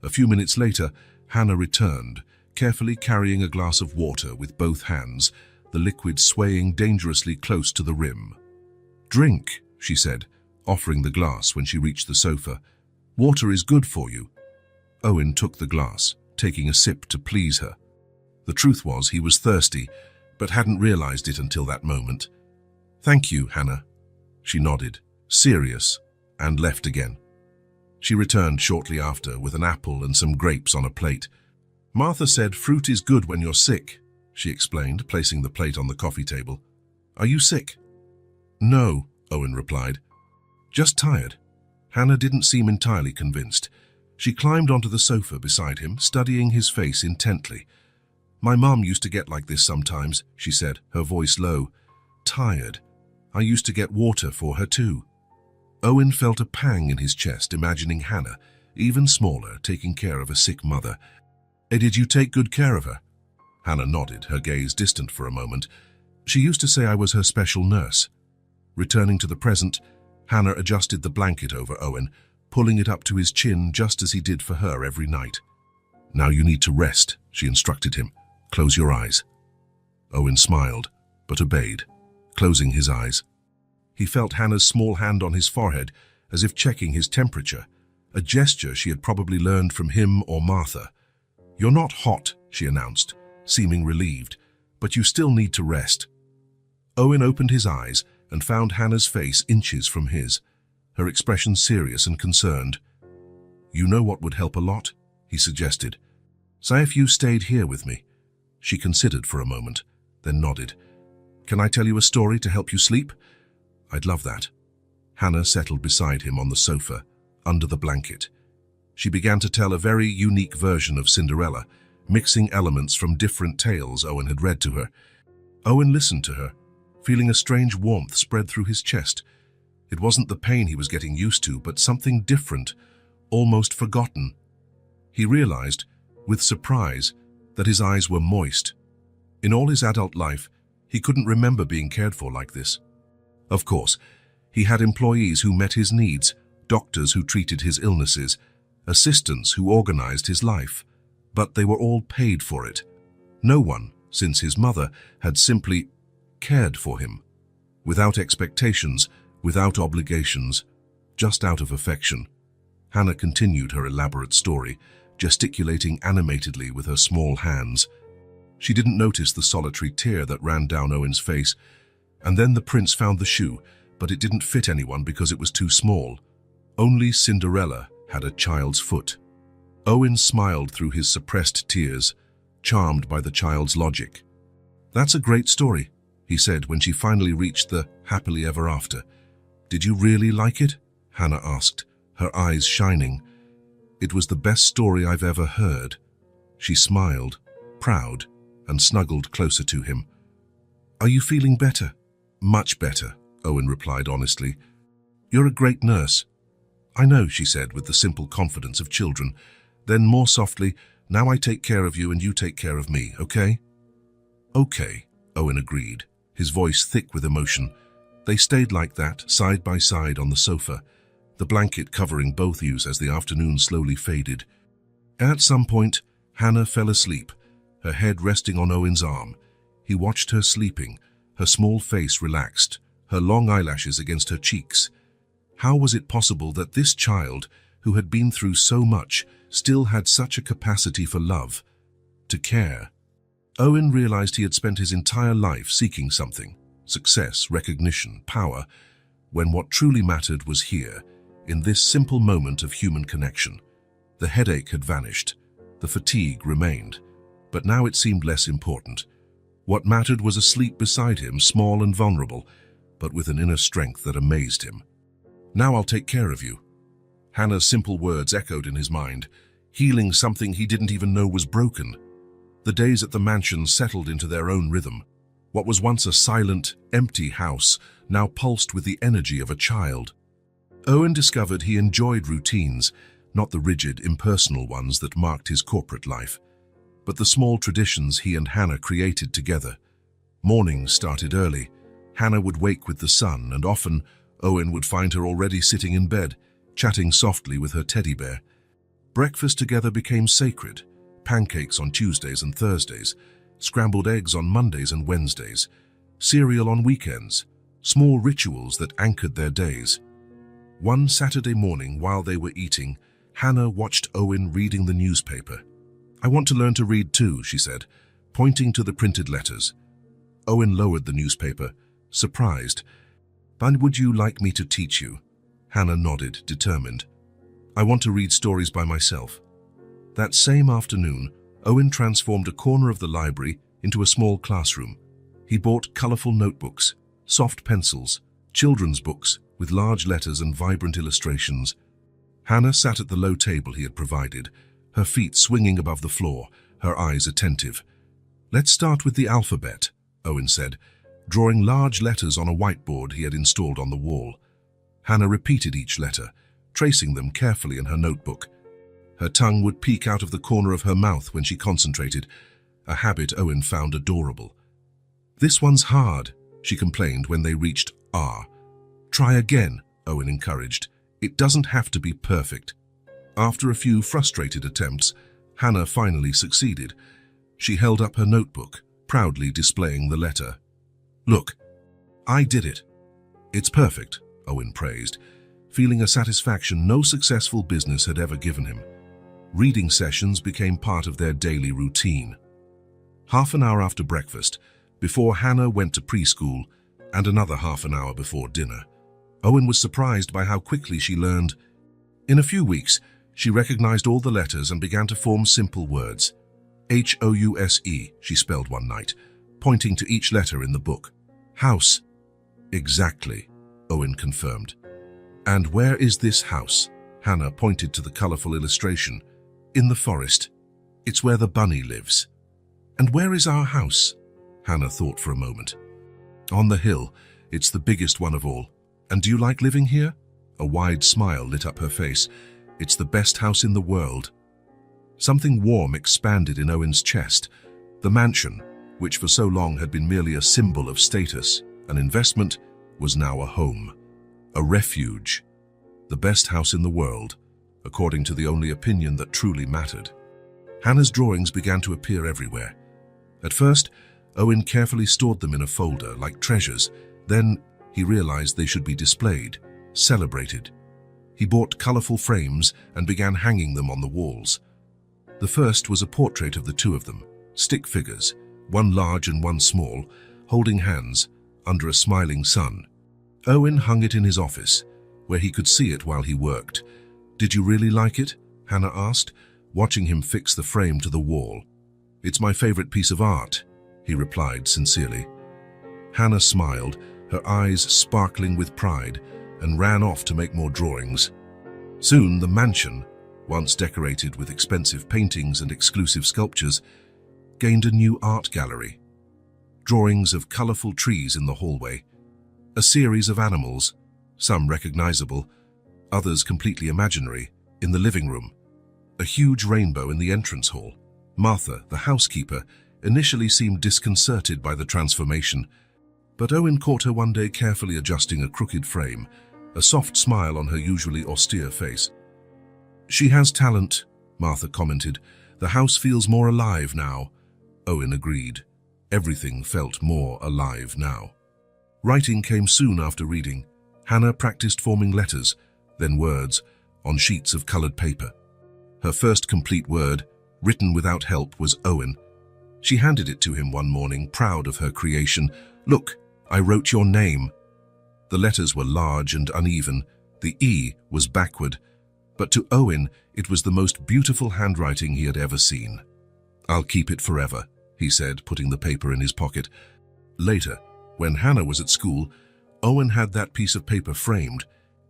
A few minutes later, Hannah returned, carefully carrying a glass of water with both hands, the liquid swaying dangerously close to the rim. Drink, she said, offering the glass when she reached the sofa. Water is good for you. Owen took the glass, taking a sip to please her. The truth was he was thirsty, but hadn't realized it until that moment. Thank you, Hannah. She nodded, serious, and left again. She returned shortly after with an apple and some grapes on a plate. Martha said fruit is good when you're sick, she explained, placing the plate on the coffee table. Are you sick? No, Owen replied. Just tired. Hannah didn't seem entirely convinced. She climbed onto the sofa beside him, studying his face intently. My mum used to get like this sometimes, she said, her voice low. Tired. I used to get water for her too. Owen felt a pang in his chest, imagining Hannah, even smaller, taking care of a sick mother. Did you take good care of her? Hannah nodded, her gaze distant for a moment. She used to say I was her special nurse. Returning to the present, Hannah adjusted the blanket over Owen, pulling it up to his chin just as he did for her every night. Now you need to rest, she instructed him. Close your eyes. Owen smiled, but obeyed, closing his eyes. He felt Hannah's small hand on his forehead, as if checking his temperature, a gesture she had probably learned from him or Martha. "You're not hot," she announced, seeming relieved, "but you still need to rest." Owen opened his eyes and found Hannah's face inches from his, her expression serious and concerned. "You know what would help a lot?" he suggested. "Say if you stayed here with me." She considered for a moment, then nodded. "Can I tell you a story to help you sleep?" "I'd love that." Hannah settled beside him on the sofa, under the blanket. She began to tell a very unique version of Cinderella, mixing elements from different tales Owen had read to her. Owen listened to her, feeling a strange warmth spread through his chest. It wasn't the pain he was getting used to, but something different, almost forgotten. He realized, with surprise, that his eyes were moist. In all his adult life, he couldn't remember being cared for like this. Of course, he had employees who met his needs, doctors who treated his illnesses, assistants who organized his life, but they were all paid for it. No one, since his mother, had simply cared for him, without expectations, without obligations, just out of affection. Hannah continued her elaborate story, gesticulating animatedly with her small hands. She didn't notice the solitary tear that ran down Owen's face, and then the prince found the shoe, but it didn't fit anyone because it was too small. Only Cinderella had a child's foot. Owen smiled through his suppressed tears, charmed by the child's logic. "That's a great story," he said when she finally reached the happily ever after. "Did you really like it?" Hannah asked, her eyes shining. "It was the best story I've ever heard." She smiled, proud, and snuggled closer to him. "Are you feeling better?" "Much better," Owen replied honestly. "You're a great nurse." "I know," she said with the simple confidence of children. Then more softly, "Now I take care of you and you take care of me, okay?" "Okay," Owen agreed, his voice thick with emotion. They stayed like that, side by side on the sofa, the blanket covering both views as the afternoon slowly faded. At some point, Hannah fell asleep, her head resting on Owen's arm. He watched her sleeping, her small face relaxed, her long eyelashes against her cheeks. How was it possible that this child, who had been through so much, still had such a capacity for love, to care? Owen realized he had spent his entire life seeking something, success, recognition, power, when what truly mattered was here, in this simple moment of human connection. The headache had vanished, the fatigue remained, but now it seemed less important. What mattered was asleep beside him, small and vulnerable, but with an inner strength that amazed him. "Now I'll take care of you." Hannah's simple words echoed in his mind, healing something he didn't even know was broken. The days at the mansion settled into their own rhythm. What was once a silent, empty house now pulsed with the energy of a child. Owen discovered he enjoyed routines, not the rigid, impersonal ones that marked his corporate life, but the small traditions he and Hannah created together. Mornings started early. Hannah would wake with the sun, and often Owen would find her already sitting in bed, chatting softly with her teddy bear. Breakfast together became sacred, pancakes on Tuesdays and Thursdays, scrambled eggs on Mondays and Wednesdays, cereal on weekends, small rituals that anchored their days. One Saturday morning while they were eating, Hannah watched Owen reading the newspaper. "I want to learn to read too," she said, pointing to the printed letters. Owen lowered the newspaper, surprised. "Then would you like me to teach you?" Hannah nodded, determined. "I want to read stories by myself." That same afternoon, Owen transformed a corner of the library into a small classroom. He bought colorful notebooks, soft pencils, children's books with large letters and vibrant illustrations. Hannah sat at the low table he had provided, her feet swinging above the floor, her eyes attentive. "Let's start with the alphabet," Owen said, drawing large letters on a whiteboard he had installed on the wall. Hannah repeated each letter, tracing them carefully in her notebook. Her tongue would peek out of the corner of her mouth when she concentrated, a habit Owen found adorable. "This one's hard," she complained when they reached R. "Try again," Owen encouraged. "It doesn't have to be perfect." After a few frustrated attempts, Hannah finally succeeded. She held up her notebook, proudly displaying the letter. "Look, I did it." "It's perfect," Owen praised, feeling a satisfaction no successful business had ever given him. Reading sessions became part of their daily routine. Half an hour after breakfast, before Hannah went to preschool, and another half an hour before dinner, Owen was surprised by how quickly she learned. In a few weeks, she recognized all the letters and began to form simple words. House, she spelled one night, pointing to each letter in the book. House. Exactly, Owen confirmed. And where is this house? Hannah pointed to the colorful illustration. In the forest. It's where the bunny lives. And where is our house? Hannah thought for a moment. On the hill. It's the biggest one of all. And do you like living here? A wide smile lit up her face. It's the best house in the world. Something warm expanded in Owen's chest. The mansion, which for so long had been merely a symbol of status, an investment, was now a home. A refuge. The best house in the world, according to the only opinion that truly mattered. Hannah's drawings began to appear everywhere. At first, Owen carefully stored them in a folder like treasures. Then he realized they should be displayed, celebrated. He bought colorful frames and began hanging them on the walls. The first was a portrait of the two of them, stick figures, one large and one small, holding hands under a smiling sun. Owen hung it in his office, where he could see it while he worked. Did you really like it? Hannah asked, watching him fix the frame to the wall. It's my favorite piece of art, he replied sincerely. Hannah smiled, her eyes sparkling with pride, and ran off to make more drawings. Soon the mansion, once decorated with expensive paintings and exclusive sculptures, gained a new art gallery. Drawings of colorful trees in the hallway, a series of animals, some recognizable, others completely imaginary, in the living room, a huge rainbow in the entrance hall. Martha, the housekeeper, initially seemed disconcerted by the transformation, but Owen caught her one day carefully adjusting a crooked frame, a soft smile on her usually austere face. She has talent, Martha commented. The house feels more alive now. Owen agreed. Everything felt more alive now. Writing came soon after reading. Hannah practiced forming letters, then words, on sheets of colored paper. Her first complete word, written without help, was Owen. She handed it to him one morning, proud of her creation. Look, I wrote your name. The letters were large and uneven. The E was backward, but to Owen it was the most beautiful handwriting he had ever seen. I'll keep it forever, he said, putting the paper in his pocket. Later, when Hannah was at school, Owen had that piece of paper framed.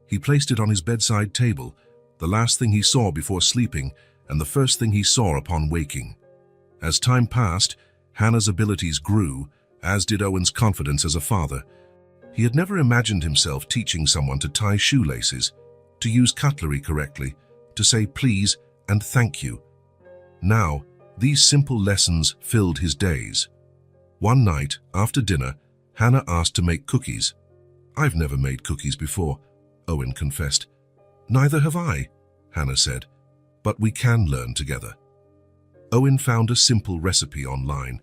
He placed it on his bedside table, the last thing he saw before sleeping and the first thing he saw upon waking. As time passed, Hannah's abilities grew, as did Owen's confidence as a father. He had never imagined himself teaching someone to tie shoelaces, to use cutlery correctly, to say please and thank you. Now, these simple lessons filled his days. One night, after dinner, Hannah asked to make cookies. I've never made cookies before, Owen confessed. Neither have I, Hannah said, but we can learn together. Owen found a simple recipe online.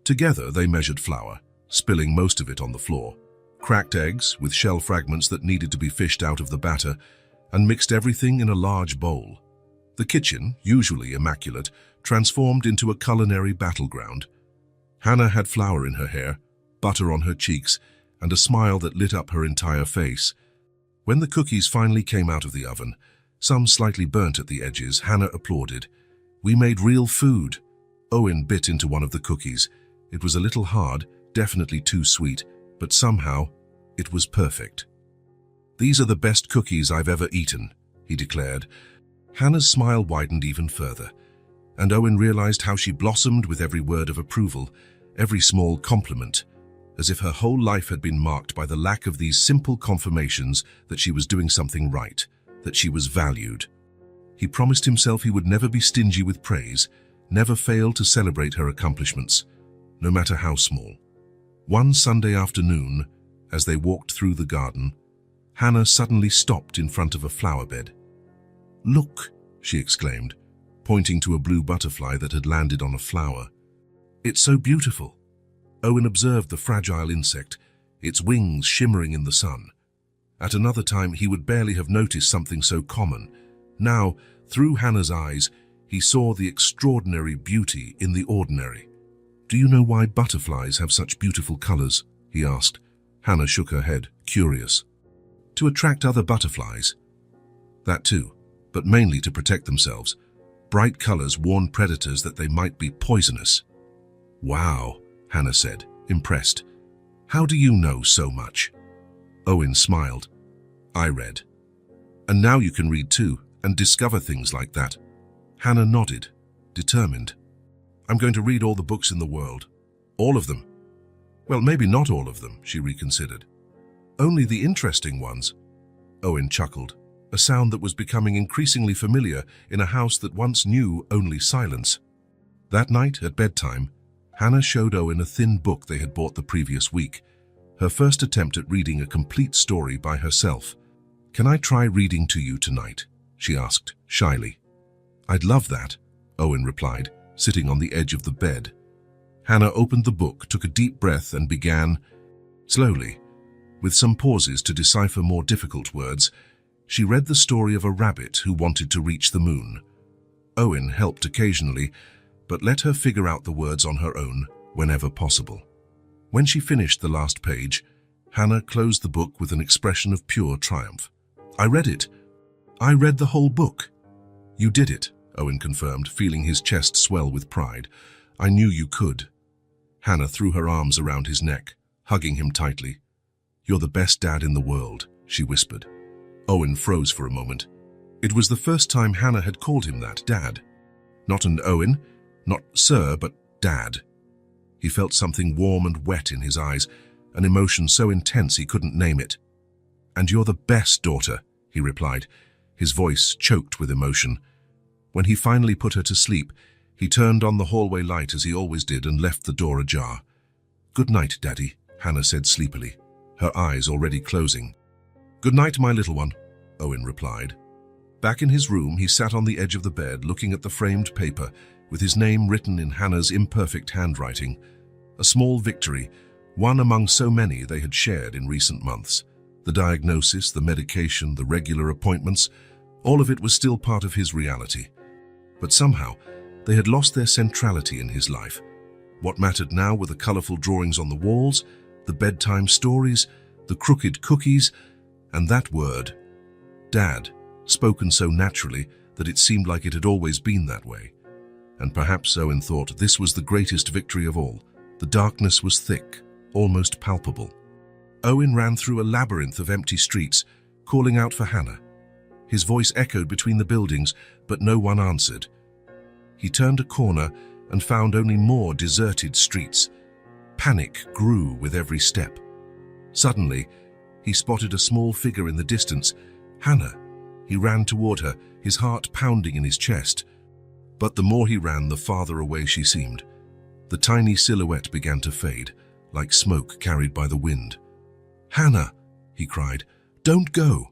Together they measured flour, spilling most of it on the floor, cracked eggs with shell fragments that needed to be fished out of the batter, and mixed everything in a large bowl. The kitchen, usually immaculate, transformed into a culinary battleground. Hannah had flour in her hair, butter on her cheeks, and a smile that lit up her entire face. When the cookies finally came out of the oven, some slightly burnt at the edges, Hannah applauded. We made real food. Owen bit into one of the cookies. It was a little hard, definitely too sweet, but somehow it was perfect. These are the best cookies I've ever eaten, he declared. Hannah's smile widened even further, and Owen realized how she blossomed with every word of approval, every small compliment, as if her whole life had been marked by the lack of these simple confirmations that she was doing something right, that she was valued. He promised himself he would never be stingy with praise, never fail to celebrate her accomplishments, no matter how small. One Sunday afternoon, as they walked through the garden, Hannah suddenly stopped in front of a flower bed. Look, she exclaimed, pointing to a blue butterfly that had landed on a flower. It's so beautiful. Owen observed the fragile insect, its wings shimmering in the sun. At another time, he would barely have noticed something so common. Now, through Hannah's eyes, he saw the extraordinary beauty in the ordinary. "Do you know why butterflies have such beautiful colors?" he asked. Hannah shook her head, curious. "To attract other butterflies." "That too, but mainly to protect themselves. Bright colors warn predators that they might be poisonous." "Wow," Hannah said, impressed. "How do you know so much?" Owen smiled. "I read." "And now you can read too, and discover things like that." Hannah nodded, determined. "I'm going to read all the books in the world. All of them." "Well, maybe not all of them," she reconsidered. "Only the interesting ones." Owen chuckled, a sound that was becoming increasingly familiar in a house that once knew only silence. That night, at bedtime, Hannah showed Owen a thin book they had bought the previous week, her first attempt at reading a complete story by herself. "Can I try reading to you tonight?" she asked, shyly. "I'd love that," Owen replied, sitting on the edge of the bed. Hannah opened the book, took a deep breath, and began. Slowly, with some pauses to decipher more difficult words, she read the story of a rabbit who wanted to reach the moon. Owen helped occasionally, but let her figure out the words on her own whenever possible. When she finished the last page, Hannah closed the book with an expression of pure triumph. "I read it. I read the whole book." "You did it," Owen confirmed, feeling his chest swell with pride. "I knew you could." Hannah threw her arms around his neck, hugging him tightly. "You're the best dad in the world," she whispered. Owen froze for a moment. It was the first time Hannah had called him that, Dad. Not an Owen, not Sir, but Dad. He felt something warm and wet in his eyes, an emotion so intense he couldn't name it. "And you're the best daughter," he replied, his voice choked with emotion. When he finally put her to sleep, he turned on the hallway light as he always did and left the door ajar. "Good night, Daddy," Hannah said sleepily, her eyes already closing. "Good night, my little one," Owen replied. Back in his room, he sat on the edge of the bed, looking at the framed paper, with his name written in Hannah's imperfect handwriting. A small victory, one among so many they had shared in recent months. The diagnosis, the medication, the regular appointments, all of it was still part of his reality. But somehow, they had lost their centrality in his life. What mattered now were the colorful drawings on the walls, the bedtime stories, the crooked cookies, and that word, Dad, spoken so naturally that it seemed like it had always been that way. And perhaps Owen thought this was the greatest victory of all. The darkness was thick, almost palpable. Owen ran through a labyrinth of empty streets, calling out for Hannah. His voice echoed between the buildings, but no one answered. He turned a corner and found only more deserted streets. Panic grew with every step. Suddenly, he spotted a small figure in the distance. Hannah. He ran toward her, his heart pounding in his chest. But the more he ran, the farther away she seemed. The tiny silhouette began to fade, like smoke carried by the wind. "Hannah," he cried, "don't go."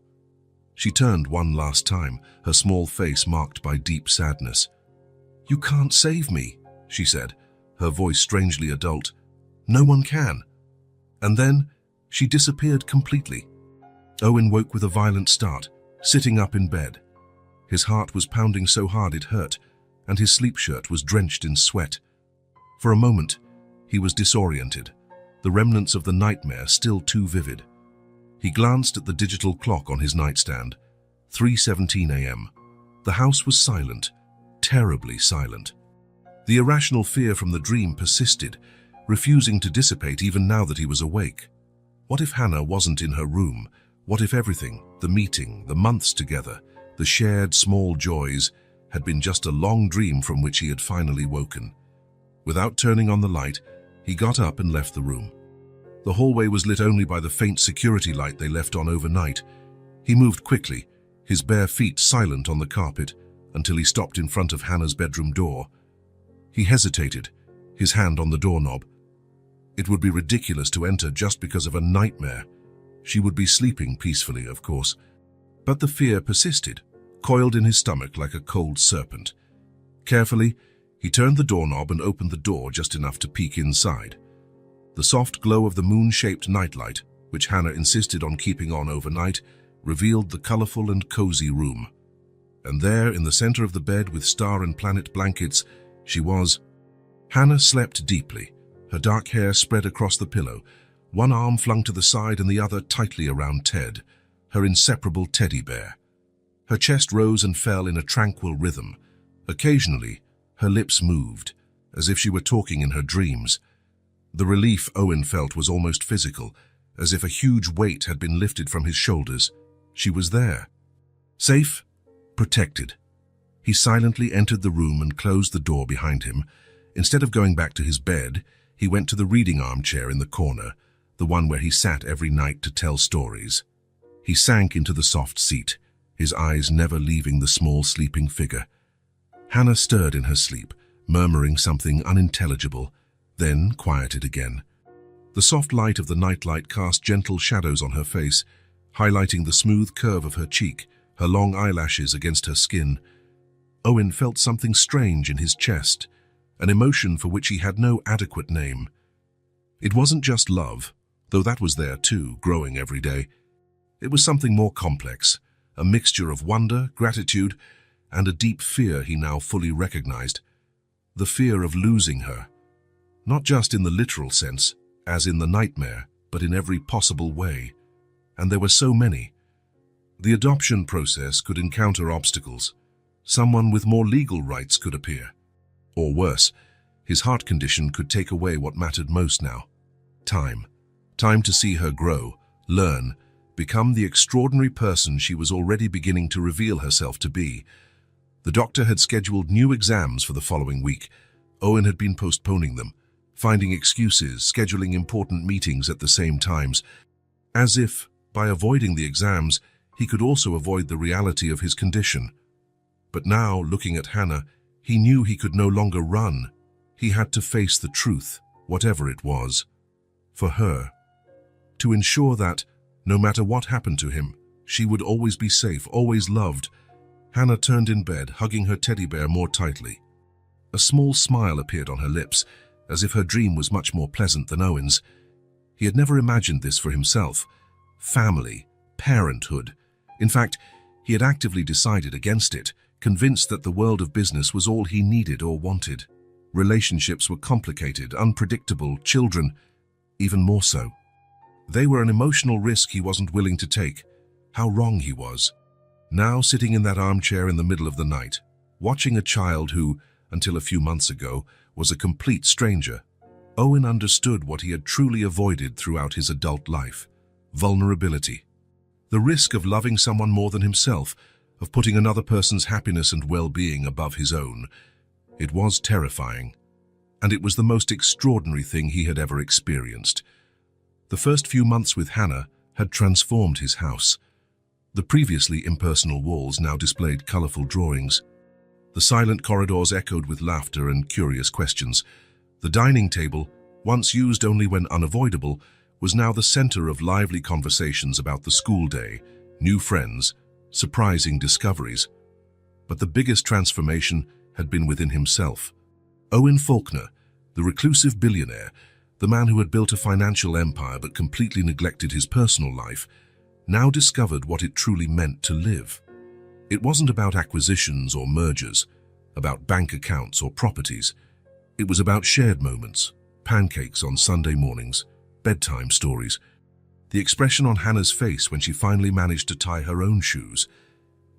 She turned one last time, her small face marked by deep sadness. "You can't save me," she said, her voice strangely adult. "No one can." And then she disappeared completely. Owen woke with a violent start, sitting up in bed. His heart was pounding so hard it hurt, and his sleep shirt was drenched in sweat. For a moment, he was disoriented, the remnants of the nightmare still too vivid. He glanced at the digital clock on his nightstand. 3:17 a.m. The house was silent, terribly silent. The irrational fear from the dream persisted, refusing to dissipate even now that he was awake. What if Hannah wasn't in her room? What if everything, the meeting, the months together, the shared small joys, had been just a long dream from which he had finally woken? Without turning on the light, he got up and left the room. The hallway was lit only by the faint security light they left on overnight. He moved quickly, his bare feet silent on the carpet, until he stopped in front of Hannah's bedroom door. He hesitated, his hand on the doorknob. It would be ridiculous to enter just because of a nightmare. She would be sleeping peacefully, of course. But the fear persisted, coiled in his stomach like a cold serpent. Carefully, he turned the doorknob and opened the door just enough to peek inside. The soft glow of the moon-shaped nightlight, which Hannah insisted on keeping on overnight, revealed the colorful and cozy room. And there, in the center of the bed with star and planet blankets, she was. Hannah slept deeply, her dark hair spread across the pillow, one arm flung to the side and the other tightly around Ted, her inseparable teddy bear. Her chest rose and fell in a tranquil rhythm. Occasionally, her lips moved, as if she were talking in her dreams. The relief Owen felt was almost physical, as if a huge weight had been lifted from his shoulders. She was there. Safe, protected. He silently entered the room and closed the door behind him. Instead of going back to his bed, he went to the reading armchair in the corner, the one where he sat every night to tell stories. He sank into the soft seat, his eyes never leaving the small sleeping figure. Hannah stirred in her sleep, murmuring something unintelligible, then quieted again. The soft light of the nightlight cast gentle shadows on her face, highlighting the smooth curve of her cheek, her long eyelashes against her skin. Owen felt something strange in his chest, an emotion for which he had no adequate name. It wasn't just love, though that was there too, growing every day. It was something more complex, a mixture of wonder, gratitude, and a deep fear he now fully recognized. The fear of losing her. Not just in the literal sense, as in the nightmare, but in every possible way. And there were so many. The adoption process could encounter obstacles. Someone with more legal rights could appear. Or worse, his heart condition could take away what mattered most now. Time. Time to see her grow, learn, become the extraordinary person she was already beginning to reveal herself to be. The doctor had scheduled new exams for the following week. Owen had been postponing them, finding excuses, scheduling important meetings at the same times, as if, by avoiding the exams, he could also avoid the reality of his condition. But now, looking at Hannah, he knew he could no longer run. He had to face the truth, whatever it was. For her. To ensure that, no matter what happened to him, she would always be safe, always loved. Hannah turned in bed, hugging her teddy bear more tightly. A small smile appeared on her lips, as if her dream was much more pleasant than Owen's. He had never imagined this for himself. Family, parenthood. In fact, he had actively decided against it, convinced that the world of business was all he needed or wanted. Relationships were complicated, unpredictable, children, even more so. They were an emotional risk he wasn't willing to take. How wrong he was. Now sitting in that armchair in the middle of the night, watching a child who, until a few months ago, was a complete stranger, Owen understood what he had truly avoided throughout his adult life. Vulnerability. The risk of loving someone more than himself, of putting another person's happiness and well-being above his own. It was terrifying. And it was the most extraordinary thing he had ever experienced. The first few months with Hannah had transformed his house. The previously impersonal walls now displayed colorful drawings. The silent corridors echoed with laughter and curious questions. The dining table, once used only when unavoidable, was now the center of lively conversations about the school day, new friends, surprising discoveries. But the biggest transformation had been within himself. Owen Faulkner, the reclusive billionaire, the man who had built a financial empire but completely neglected his personal life, now discovered what it truly meant to live. It wasn't about acquisitions or mergers, about bank accounts or properties. It was about shared moments, pancakes on Sunday mornings, bedtime stories. The expression on Hannah's face when she finally managed to tie her own shoes.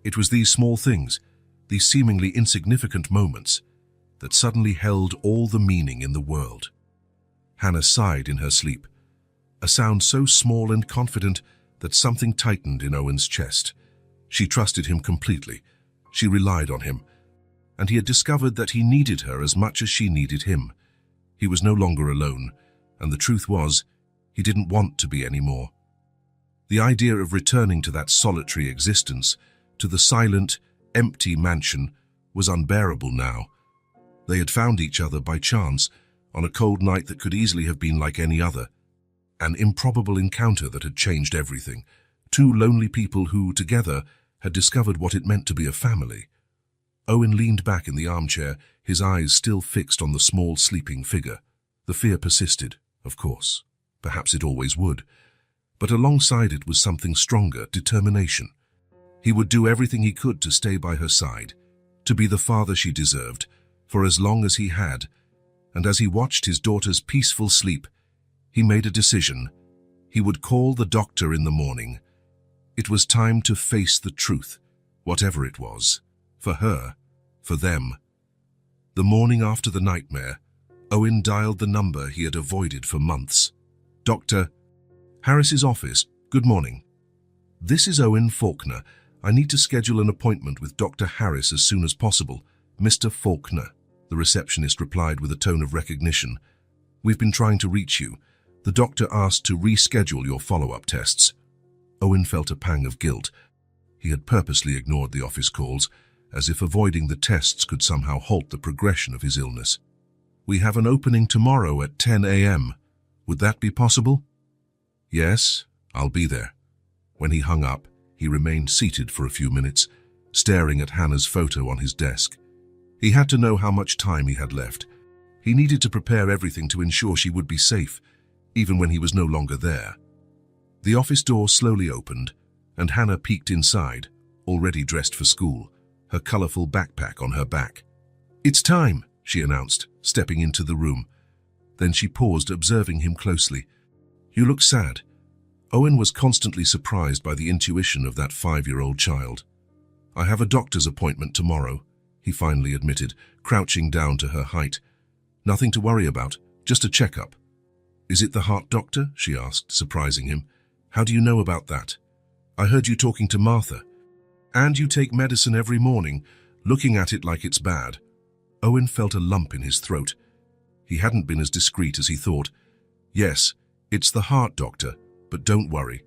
It was these small things, these seemingly insignificant moments, that suddenly held all the meaning in the world. Hannah sighed in her sleep, a sound so small and confident that something tightened in Owen's chest. She trusted him completely. She relied on him. And he had discovered that he needed her as much as she needed him. He was no longer alone, and the truth was, he didn't want to be anymore. The idea of returning to that solitary existence, to the silent, empty mansion, was unbearable now. They had found each other by chance, on a cold night that could easily have been like any other. An improbable encounter that had changed everything. Two lonely people who, together, had discovered what it meant to be a family. Owen leaned back in the armchair, his eyes still fixed on the small sleeping figure. The fear persisted, of course. Perhaps it always would. But alongside it was something stronger, determination. He would do everything he could to stay by her side, to be the father she deserved, for as long as he had. And as he watched his daughter's peaceful sleep, he made a decision. He would call the doctor in the morning. It was time to face the truth, whatever it was, for her, for them. The morning after the nightmare, Owen dialed the number he had avoided for months. Dr. Harris's office, good morning. This is Owen Faulkner. I need to schedule an appointment with Dr. Harris as soon as possible. Mr. Faulkner, the receptionist replied with a tone of recognition. We've been trying to reach you. The doctor asked to reschedule your follow-up tests. Owen felt a pang of guilt. He had purposely ignored the office calls, as if avoiding the tests could somehow halt the progression of his illness. We have an opening tomorrow at 10 a.m. Would that be possible? Yes, I'll be there. When he hung up, he remained seated for a few minutes, staring at Hannah's photo on his desk. He had to know how much time he had left. He needed to prepare everything to ensure she would be safe, even when he was no longer there. The office door slowly opened, and Hannah peeked inside, already dressed for school, her colorful backpack on her back. It's time, she announced, stepping into the room. Then she paused, observing him closely. You look sad. Owen was constantly surprised by the intuition of that 5-year-old child. I have a doctor's appointment tomorrow, he finally admitted, crouching down to her height. Nothing to worry about, just a checkup. Is it the heart doctor? She asked, surprising him. How do you know about that? I heard you talking to Martha. And you take medicine every morning, looking at it like it's bad. Owen felt a lump in his throat. He hadn't been as discreet as he thought. Yes, it's the heart doctor, but don't worry.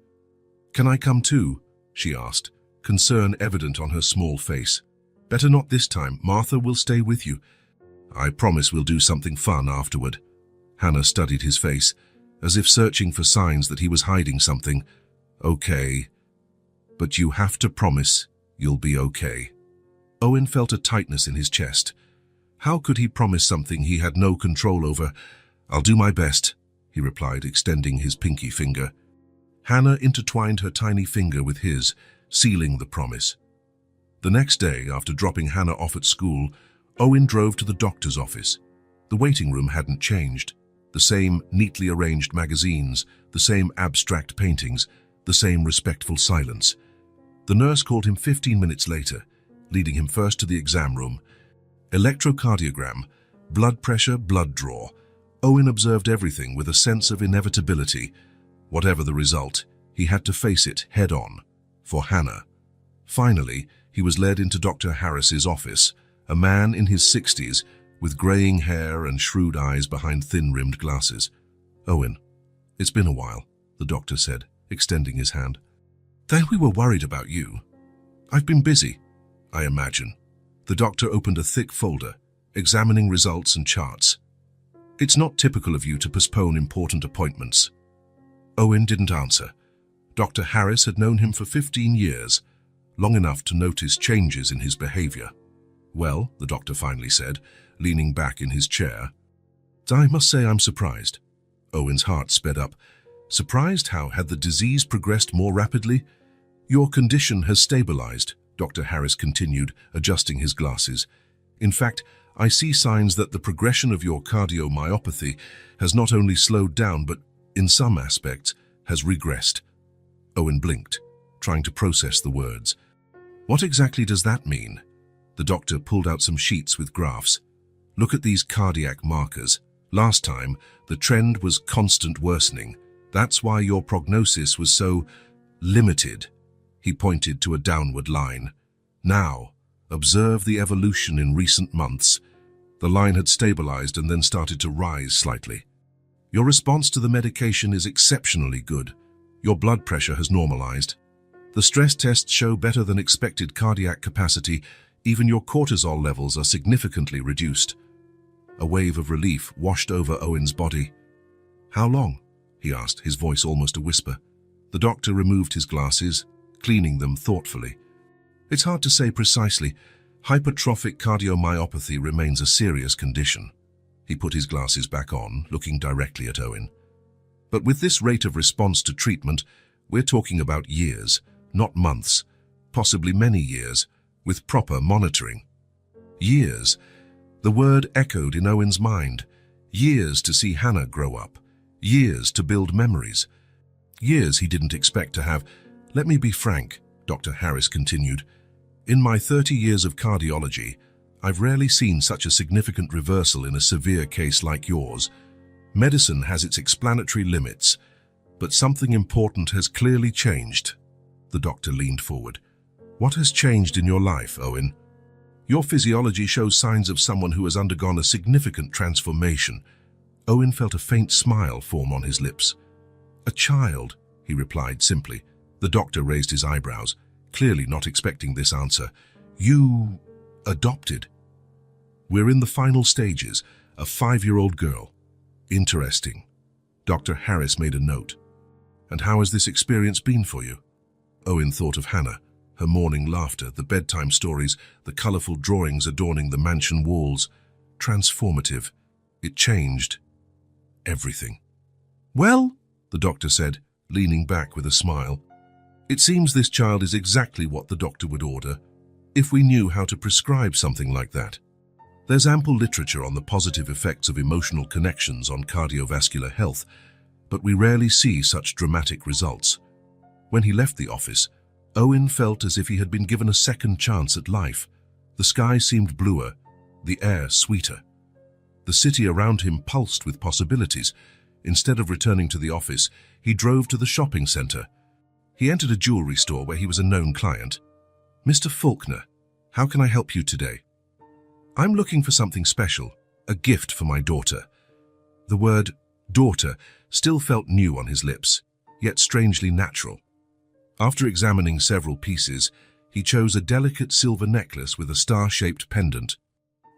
Can I come too? She asked, concern evident on her small face. Better not this time. Martha will stay with you. I promise we'll do something fun afterward. Hannah studied his face, as if searching for signs that he was hiding something. Okay. But you have to promise you'll be okay. Owen felt a tightness in his chest. How could he promise something he had no control over? I'll do my best, he replied, extending his pinky finger. Hannah intertwined her tiny finger with his, sealing the promise. The next day, after dropping Hannah off at school, Owen drove to the doctor's office. The waiting room hadn't changed. The same neatly arranged magazines, the same abstract paintings, the same respectful silence. The nurse called him 15 minutes later, leading him first to the exam room. Electrocardiogram, blood pressure, blood draw. Owen observed everything with a sense of inevitability. Whatever the result, he had to face it head-on. For Hannah. Finally, he was led into Dr. Harris's office, a man in his 60s, with graying hair and shrewd eyes behind thin-rimmed glasses. Owen, it's been a while, the doctor said, extending his hand. Then we were worried about you. I've been busy, I imagine. The doctor opened a thick folder, examining results and charts. It's not typical of you to postpone important appointments. Owen didn't answer. Dr. Harris had known him for 15 years, long enough to notice changes in his behavior. Well, the doctor finally said, leaning back in his chair. I must say I'm surprised. Owen's heart sped up. Surprised how had the disease progressed more rapidly? Your condition has stabilized, Dr. Harris continued, adjusting his glasses. In fact, I see signs that the progression of your cardiomyopathy has not only slowed down, but, in some aspects, has regressed. Owen blinked, trying to process the words. What exactly does that mean? The doctor pulled out some sheets with graphs. Look at these cardiac markers. Last time, the trend was constant worsening. That's why your prognosis was so limited. He pointed to a downward line. Now, observe the evolution in recent months. The line had stabilized and then started to rise slightly. Your response to the medication is exceptionally good. Your blood pressure has normalized. The stress tests show better than expected cardiac capacity. Even your cortisol levels are significantly reduced. A wave of relief washed over Owen's body. How long? He asked, his voice almost a whisper. The doctor removed his glasses, cleaning them thoughtfully. It's hard to say precisely. Hypertrophic cardiomyopathy remains a serious condition. He put his glasses back on, looking directly at Owen. But with this rate of response to treatment, we're talking about years, not months, possibly many years, with proper monitoring. Years. The word echoed in Owen's mind. Years to see Hannah grow up. Years to build memories. Years he didn't expect to have. Let me be frank, Dr. Harris continued. In my 30 years of cardiology, I've rarely seen such a significant reversal in a severe case like yours. Medicine has its explanatory limits, but something important has clearly changed. The doctor leaned forward. What has changed in your life, Owen? Your physiology shows signs of someone who has undergone a significant transformation. Owen felt a faint smile form on his lips. A child, he replied simply. The doctor raised his eyebrows, clearly not expecting this answer. You adopted? We're in the final stages. A 5-year-old girl. Interesting. Dr. Harris made a note. And how has this experience been for you? Owen thought of Hannah, her morning laughter, the bedtime stories, the colorful drawings adorning the mansion walls. Transformative. It changed everything. Well, the doctor said, leaning back with a smile, it seems this child is exactly what the doctor would order, if we knew how to prescribe something like that. There's ample literature on the positive effects of emotional connections on cardiovascular health, but we rarely see such dramatic results. When he left the office, Owen felt as if he had been given a second chance at life. The sky seemed bluer, the air sweeter. The city around him pulsed with possibilities. Instead of returning to the office, he drove to the shopping center. He entered a jewelry store where he was a known client. Mr. Faulkner, how can I help you today? I'm looking for something special, a gift for my daughter. The word daughter still felt new on his lips, yet strangely natural. After examining several pieces, he chose a delicate silver necklace with a star-shaped pendant.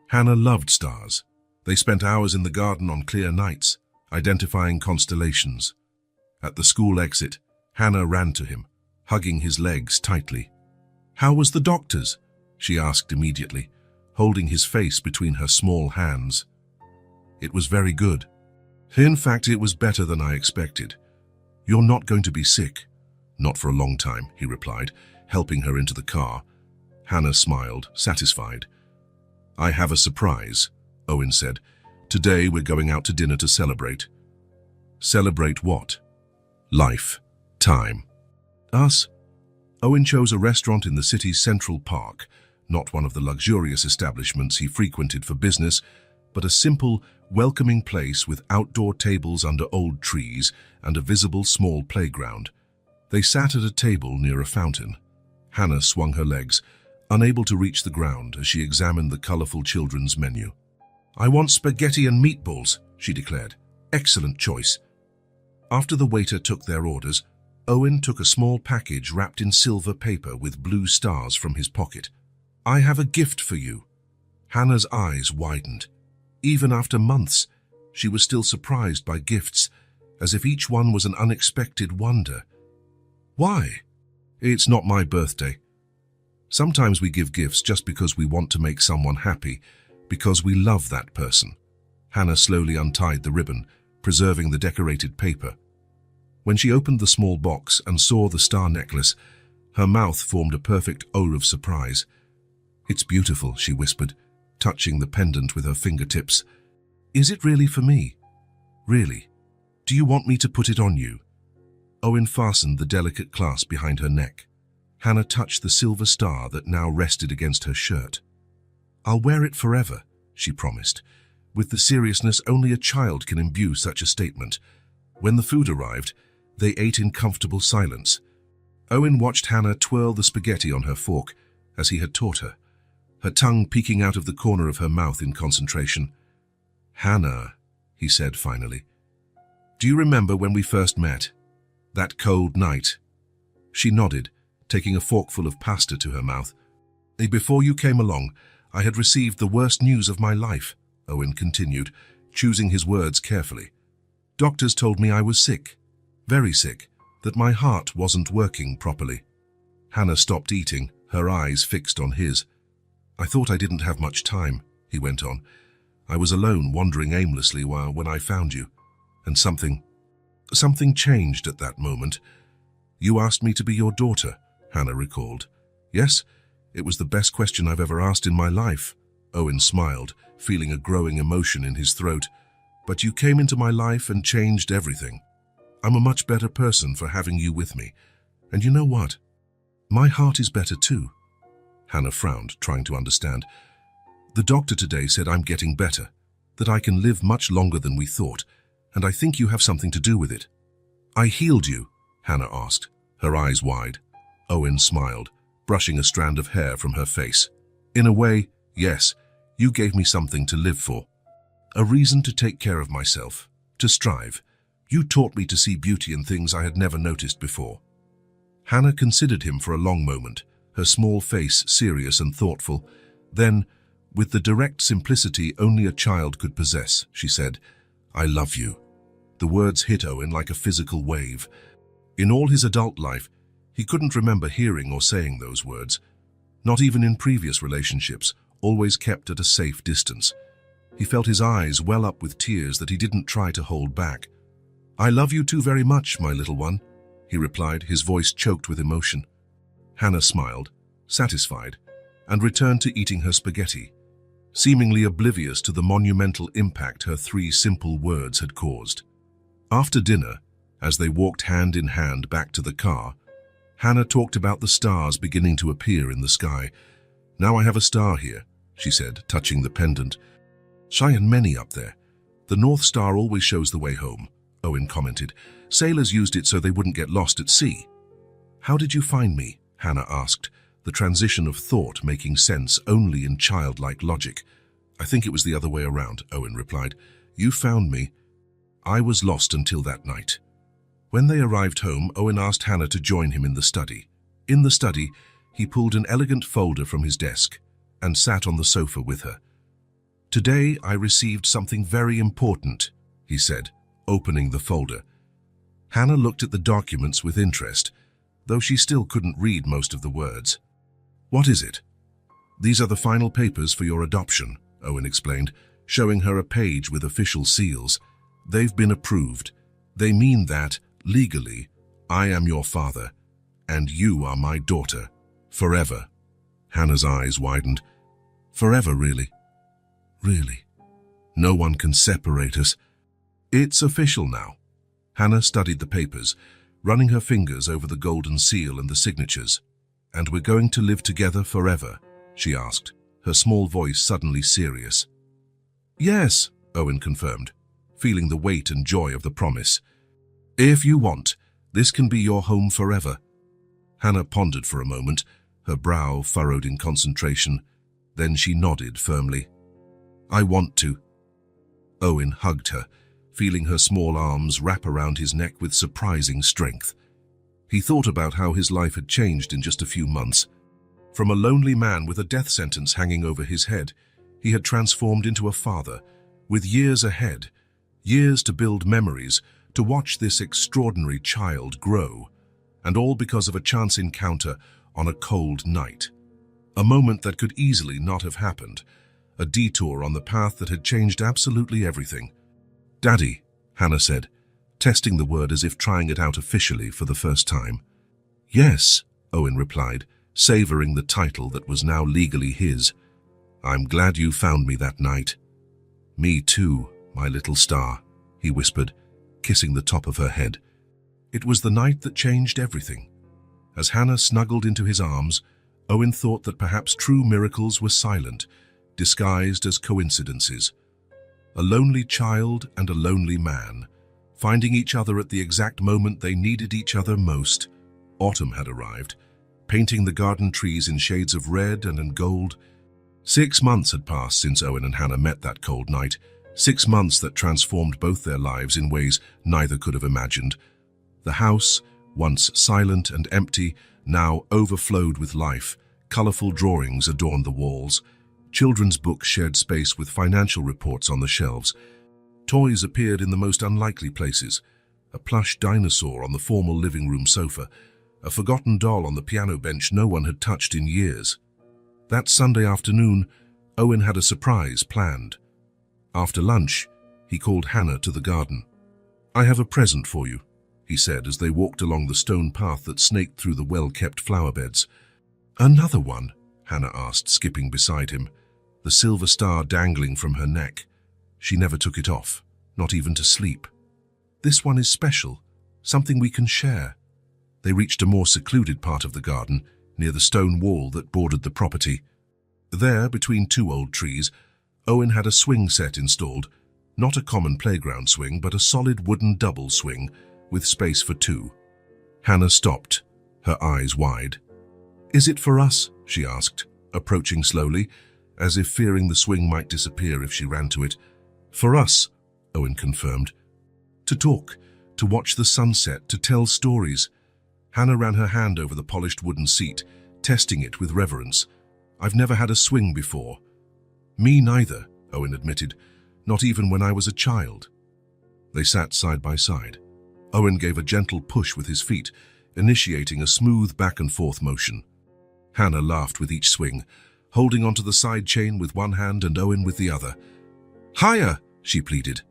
Hannah loved stars. They spent hours in the garden on clear nights, identifying constellations. At the school exit, Hannah ran to him, hugging his legs tightly. How was the doctor's? She asked immediately, holding his face between her small hands. It was very good. In fact, it was better than I expected. You're not going to be sick. Not for a long time, he replied, helping her into the car. Hannah smiled, satisfied. I have a surprise, Owen said. Today we're going out to dinner to celebrate. Celebrate what? Life. Time. Us? Owen chose a restaurant in the city's Central Park, not one of the luxurious establishments he frequented for business, but a simple, welcoming place with outdoor tables under old trees and a visible small playground. They sat at a table near a fountain. Hannah swung her legs, unable to reach the ground as she examined the colorful children's menu. I want spaghetti and meatballs, she declared. Excellent choice. After the waiter took their orders, Owen took a small package wrapped in silver paper with blue stars from his pocket. I have a gift for you. Hannah's eyes widened. Even after months, she was still surprised by gifts, as if each one was an unexpected wonder. Why? It's not my birthday. Sometimes we give gifts just because we want to make someone happy, because we love that person. Hannah slowly untied the ribbon, preserving the decorated paper. When she opened the small box and saw the star necklace, her mouth formed a perfect O of surprise. It's beautiful, she whispered, touching the pendant with her fingertips. Is it really for me? Really? Do you want me to put it on you? Owen fastened the delicate clasp behind her neck. Hannah touched the silver star that now rested against her shirt. I'll wear it forever, she promised, with the seriousness only a child can imbue such a statement. When the food arrived, they ate in comfortable silence. Owen watched Hannah twirl the spaghetti on her fork, as he had taught her, her tongue peeking out of the corner of her mouth in concentration. Hannah, he said finally, do you remember when we first met? That cold night? She nodded, taking a forkful of pasta to her mouth. Before you came along, I had received the worst news of my life, Owen continued, choosing his words carefully. Doctors told me I was sick, very sick, that my heart wasn't working properly. Hannah stopped eating, her eyes fixed on his. I thought I didn't have much time, he went on. I was alone, wandering aimlessly when I found you, and something Something changed at that moment. "You asked me to be your daughter," Hannah recalled. "Yes, it was the best question I've ever asked in my life." Owen smiled, feeling a growing emotion in his throat. "But you came into my life and changed everything. I'm a much better person for having you with me. And you know what? My heart is better too." Hannah frowned, trying to understand. "The doctor today said I'm getting better, that I can live much longer than we thought, and I think you have something to do with it." "I healed you?" Hannah asked, her eyes wide. Owen smiled, brushing a strand of hair from her face. "In a way, yes, you gave me something to live for. A reason to take care of myself, to strive. You taught me to see beauty in things I had never noticed before." Hannah considered him for a long moment, her small face serious and thoughtful. Then, with the direct simplicity only a child could possess, she said, "I love you." The words hit Owen like a physical wave. In all his adult life, he couldn't remember hearing or saying those words. Not even in previous relationships, always kept at a safe distance. He felt his eyes well up with tears that he didn't try to hold back. "I love you too very much, my little one," he replied, his voice choked with emotion. Hannah smiled, satisfied, and returned to eating her spaghetti, seemingly oblivious to the monumental impact her 3 simple words had caused. After dinner, as they walked hand in hand back to the car, Hannah talked about the stars beginning to appear in the sky. "Now I have a star here," she said, touching the pendant. "Shy and many up there. The North Star always shows the way home," Owen commented. "Sailors used it so they wouldn't get lost at sea." "How did you find me?" Hannah asked, the transition of thought making sense only in childlike logic. "I think it was the other way around," Owen replied. "You found me. I was lost until that night." When they arrived home, Owen asked Hannah to join him in the study. In the study, he pulled an elegant folder from his desk and sat on the sofa with her. "Today I received something very important," he said, opening the folder. Hannah looked at the documents with interest, though she still couldn't read most of the words. "What is it?" "These are the final papers for your adoption," Owen explained, showing her a page with official seals. "They've been approved. They mean that, legally, I am your father, and you are my daughter. Forever." Hannah's eyes widened. "Forever, really? Really? No one can separate us." "It's official now." Hannah studied the papers, running her fingers over the golden seal and the signatures. "And we're going to live together forever?" she asked, her small voice suddenly serious. "Yes," Owen confirmed, feeling the weight and joy of the promise. "If you want, this can be your home forever." Hannah pondered for a moment, her brow furrowed in concentration. Then she nodded firmly. "I want to." Owen hugged her, feeling her small arms wrap around his neck with surprising strength. He thought about how his life had changed in just a few months. From a lonely man with a death sentence hanging over his head, he had transformed into a father, with years ahead, years to build memories, to watch this extraordinary child grow, and all because of a chance encounter on a cold night. A moment that could easily not have happened, a detour on the path that had changed absolutely everything. "Daddy," Hannah said, testing the word as if trying it out officially for the first time. "Yes," Owen replied, savoring the title that was now legally his. "I'm glad you found me that night." "Me too, my little star," he whispered, kissing the top of her head. It was the night that changed everything. As Hannah snuggled into his arms, Owen thought that perhaps true miracles were silent, disguised as coincidences. A lonely child and a lonely man, finding each other at the exact moment they needed each other most. Autumn had arrived, painting the garden trees in shades of red and in gold. 6 months had passed since Owen and Hannah met that cold night, 6 months that transformed both their lives in ways neither could have imagined. The house, once silent and empty, now overflowed with life. Colorful drawings adorned the walls. Children's books shared space with financial reports on the shelves. Toys appeared in the most unlikely places. A plush dinosaur on the formal living room sofa, a forgotten doll on the piano bench no one had touched in years. That Sunday afternoon, Owen had a surprise planned. After lunch, he called Hannah to the garden. "I have a present for you," he said as they walked along the stone path that snaked through the well-kept flower beds. "Another one?" Hannah asked, skipping beside him, the silver star dangling from her neck. She never took it off, not even to sleep. "This one is special, something we can share." They reached a more secluded part of the garden, near the stone wall that bordered the property. There, between two old trees, Owen had a swing set installed, not a common playground swing, but a solid wooden double swing with space for two. Hannah stopped, her eyes wide. "Is it for us?" she asked, approaching slowly, as if fearing the swing might disappear if she ran to it. "For us," Owen confirmed. "To talk, to watch the sunset, to tell stories." Hannah ran her hand over the polished wooden seat, testing it with reverence. "I've never had a swing before." "Me neither," Owen admitted, "not even when I was a child." They sat side by side. Owen gave a gentle push with his feet, initiating a smooth back-and-forth motion. Hannah laughed with each swing, holding onto the side chain with one hand and Owen with the other. "Higher!" she pleaded.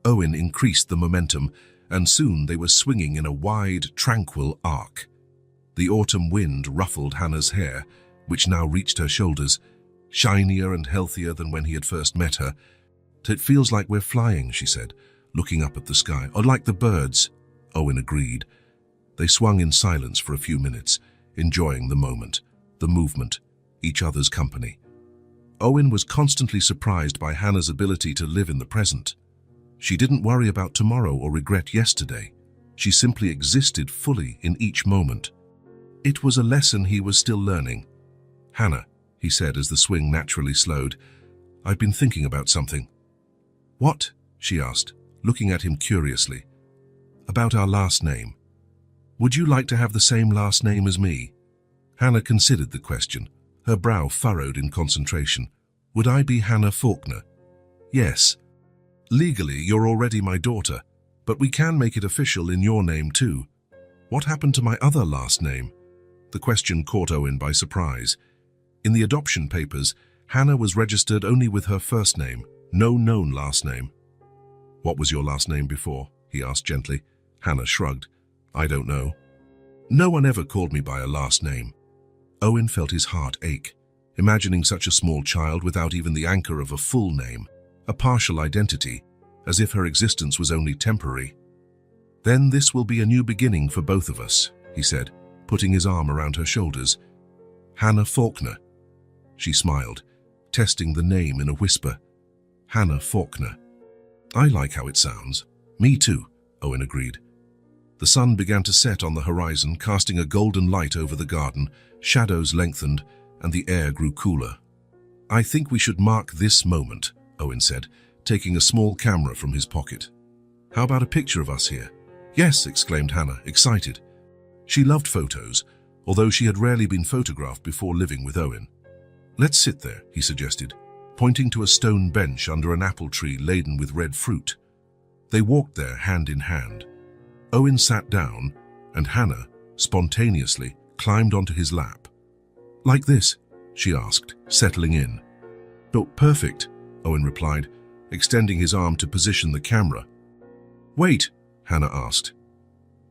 Owen increased the momentum, and soon they were swinging in a wide, tranquil arc. The autumn wind ruffled Hannah's hair, which now reached her shoulders, shinier and healthier than when he had first met her. "It feels like we're flying," she said, looking up at the sky. "Or like the birds." Owen agreed. They swung in silence for a few minutes, enjoying the moment, the movement, each other's company. Owen was constantly surprised by Hannah's ability to live in the present. She didn't worry about tomorrow or regret yesterday. She simply existed fully in each moment. It was a lesson he was still learning. "Hannah," he said as the swing naturally slowed, "I've been thinking about something." "What?" she asked, looking at him curiously. "About our last name. Would you like to have the same last name as me?" Hannah considered the question, her brow furrowed in concentration. "Would I be Hannah Faulkner?" "Yes. Legally, you're already my daughter, but we can make it official in your name too." "What happened to my other last name?" The question caught Owen by surprise. In the adoption papers, Hannah was registered only with her first name, no known last name. "What was your last name before?" he asked gently. Hannah shrugged. "I don't know. No one ever called me by a last name." Owen felt his heart ache, imagining such a small child without even the anchor of a full name, a partial identity, as if her existence was only temporary. "Then this will be a new beginning for both of us," he said, putting his arm around her shoulders. "Hannah Faulkner." She smiled, testing the name in a whisper. "Hannah Faulkner. I like how it sounds." "Me too," Owen agreed. The sun began to set on the horizon, casting a golden light over the garden. Shadows lengthened, and the air grew cooler. "I think we should mark this moment," Owen said, taking a small camera from his pocket. "How about a picture of us here?" "Yes," exclaimed Hannah, excited. She loved photos, although she had rarely been photographed before living with Owen. "Let's sit there," he suggested, pointing to a stone bench under an apple tree laden with red fruit. They walked there hand in hand. Owen sat down, and Hannah, spontaneously, climbed onto his lap. "Like this?" she asked, settling in. "Oh, perfect," Owen replied, extending his arm to position the camera. "Wait," Hannah asked.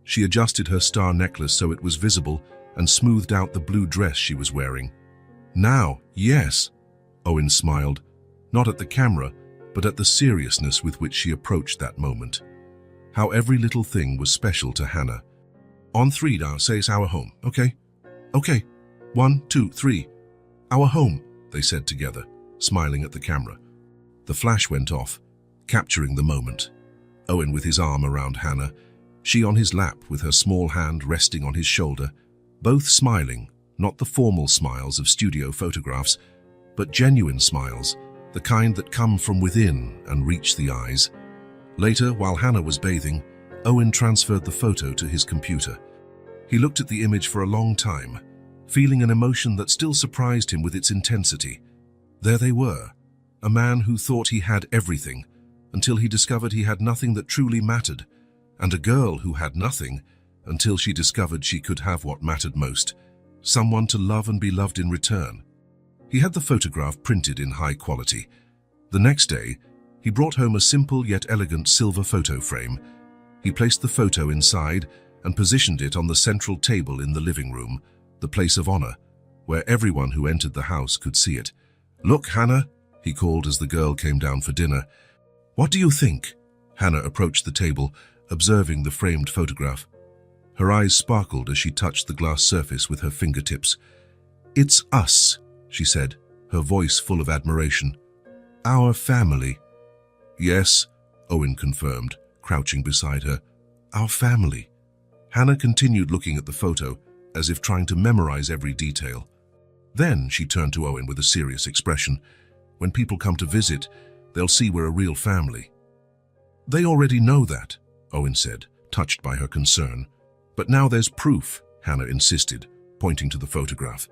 She adjusted her star necklace so it was visible and smoothed out the blue dress she was wearing. "Now, yes," Owen smiled, not at the camera, but at the seriousness with which she approached that moment. How every little thing was special to Hannah. "On three now, say it's our home, okay?" "Okay. 1, 2, 3. Our home," they said together, smiling at the camera. The flash went off, capturing the moment. Owen with his arm around Hannah, she on his lap with her small hand resting on his shoulder, both smiling, not the formal smiles of studio photographs, but genuine smiles, the kind that come from within and reach the eyes. Later, while Hannah was bathing, Owen transferred the photo to his computer. He looked at the image for a long time, feeling an emotion that still surprised him with its intensity. There they were, a man who thought he had everything, until he discovered he had nothing that truly mattered, and a girl who had nothing, until she discovered she could have what mattered most, someone to love and be loved in return. He had the photograph printed in high quality. The next day, he brought home a simple yet elegant silver photo frame, He placed the photo inside and positioned it on the central table in the living room, the place of honor, where everyone who entered the house could see it. "Look, Hannah," he called as the girl came down for dinner. "What do you think?" Hannah approached the table, observing the framed photograph. Her eyes sparkled as she touched the glass surface with her fingertips. "It's us," she said, her voice full of admiration. "Our family." "Yes," Owen confirmed, crouching beside her. "Our family." Hannah continued looking at the photo, as if trying to memorize every detail. Then she turned to Owen with a serious expression. "When people come to visit, they'll see we're a real family." "They already know that," Owen said, touched by her concern. "But now there's proof," Hannah insisted, pointing to the photograph.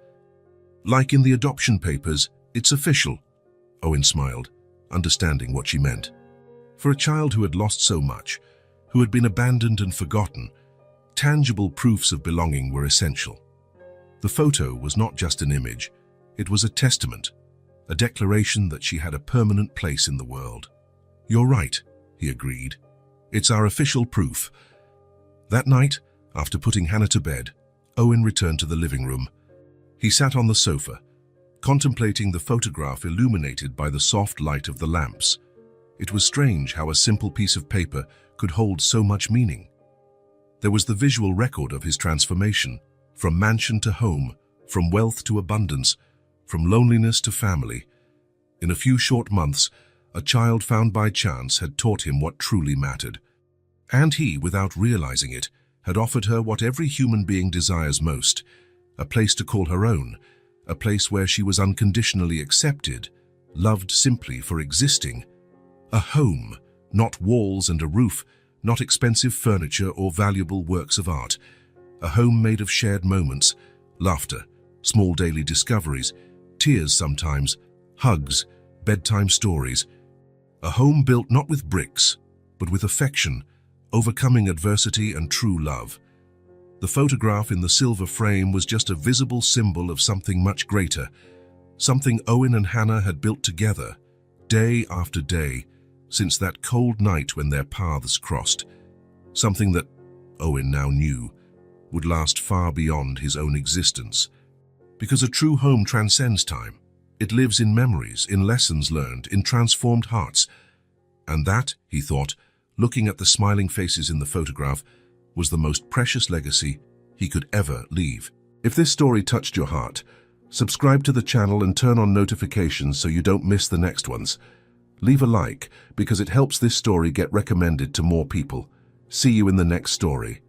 "Like in the adoption papers, it's official." Owen smiled, understanding what she meant. For a child who had lost so much, who had been abandoned and forgotten, tangible proofs of belonging were essential. The photo was not just an image, it was a testament, a declaration that she had a permanent place in the world. "You're right," he agreed. "It's our official proof." That night, after putting Hannah to bed, Owen returned to the living room. He sat on the sofa, contemplating the photograph illuminated by the soft light of the lamps. It was strange how a simple piece of paper could hold so much meaning. There was the visual record of his transformation, from mansion to home, from wealth to abundance, from loneliness to family. In a few short months, a child found by chance had taught him what truly mattered. And he, without realizing it, had offered her what every human being desires most, a place to call her own, a place where she was unconditionally accepted, loved simply for existing. A home, not walls and a roof, not expensive furniture or valuable works of art. A home made of shared moments, laughter, small daily discoveries, tears sometimes, hugs, bedtime stories. A home built not with bricks, but with affection, overcoming adversity and true love. The photograph in the silver frame was just a visible symbol of something much greater, something Owen and Hannah had built together, day after day, since that cold night when their paths crossed. Something that, Owen now knew, would last far beyond his own existence. Because a true home transcends time. It lives in memories, in lessons learned, in transformed hearts. And that, he thought, looking at the smiling faces in the photograph, was the most precious legacy he could ever leave. If this story touched your heart, subscribe to the channel and turn on notifications so you don't miss the next ones. Leave a like because it helps this story get recommended to more people. See you in the next story.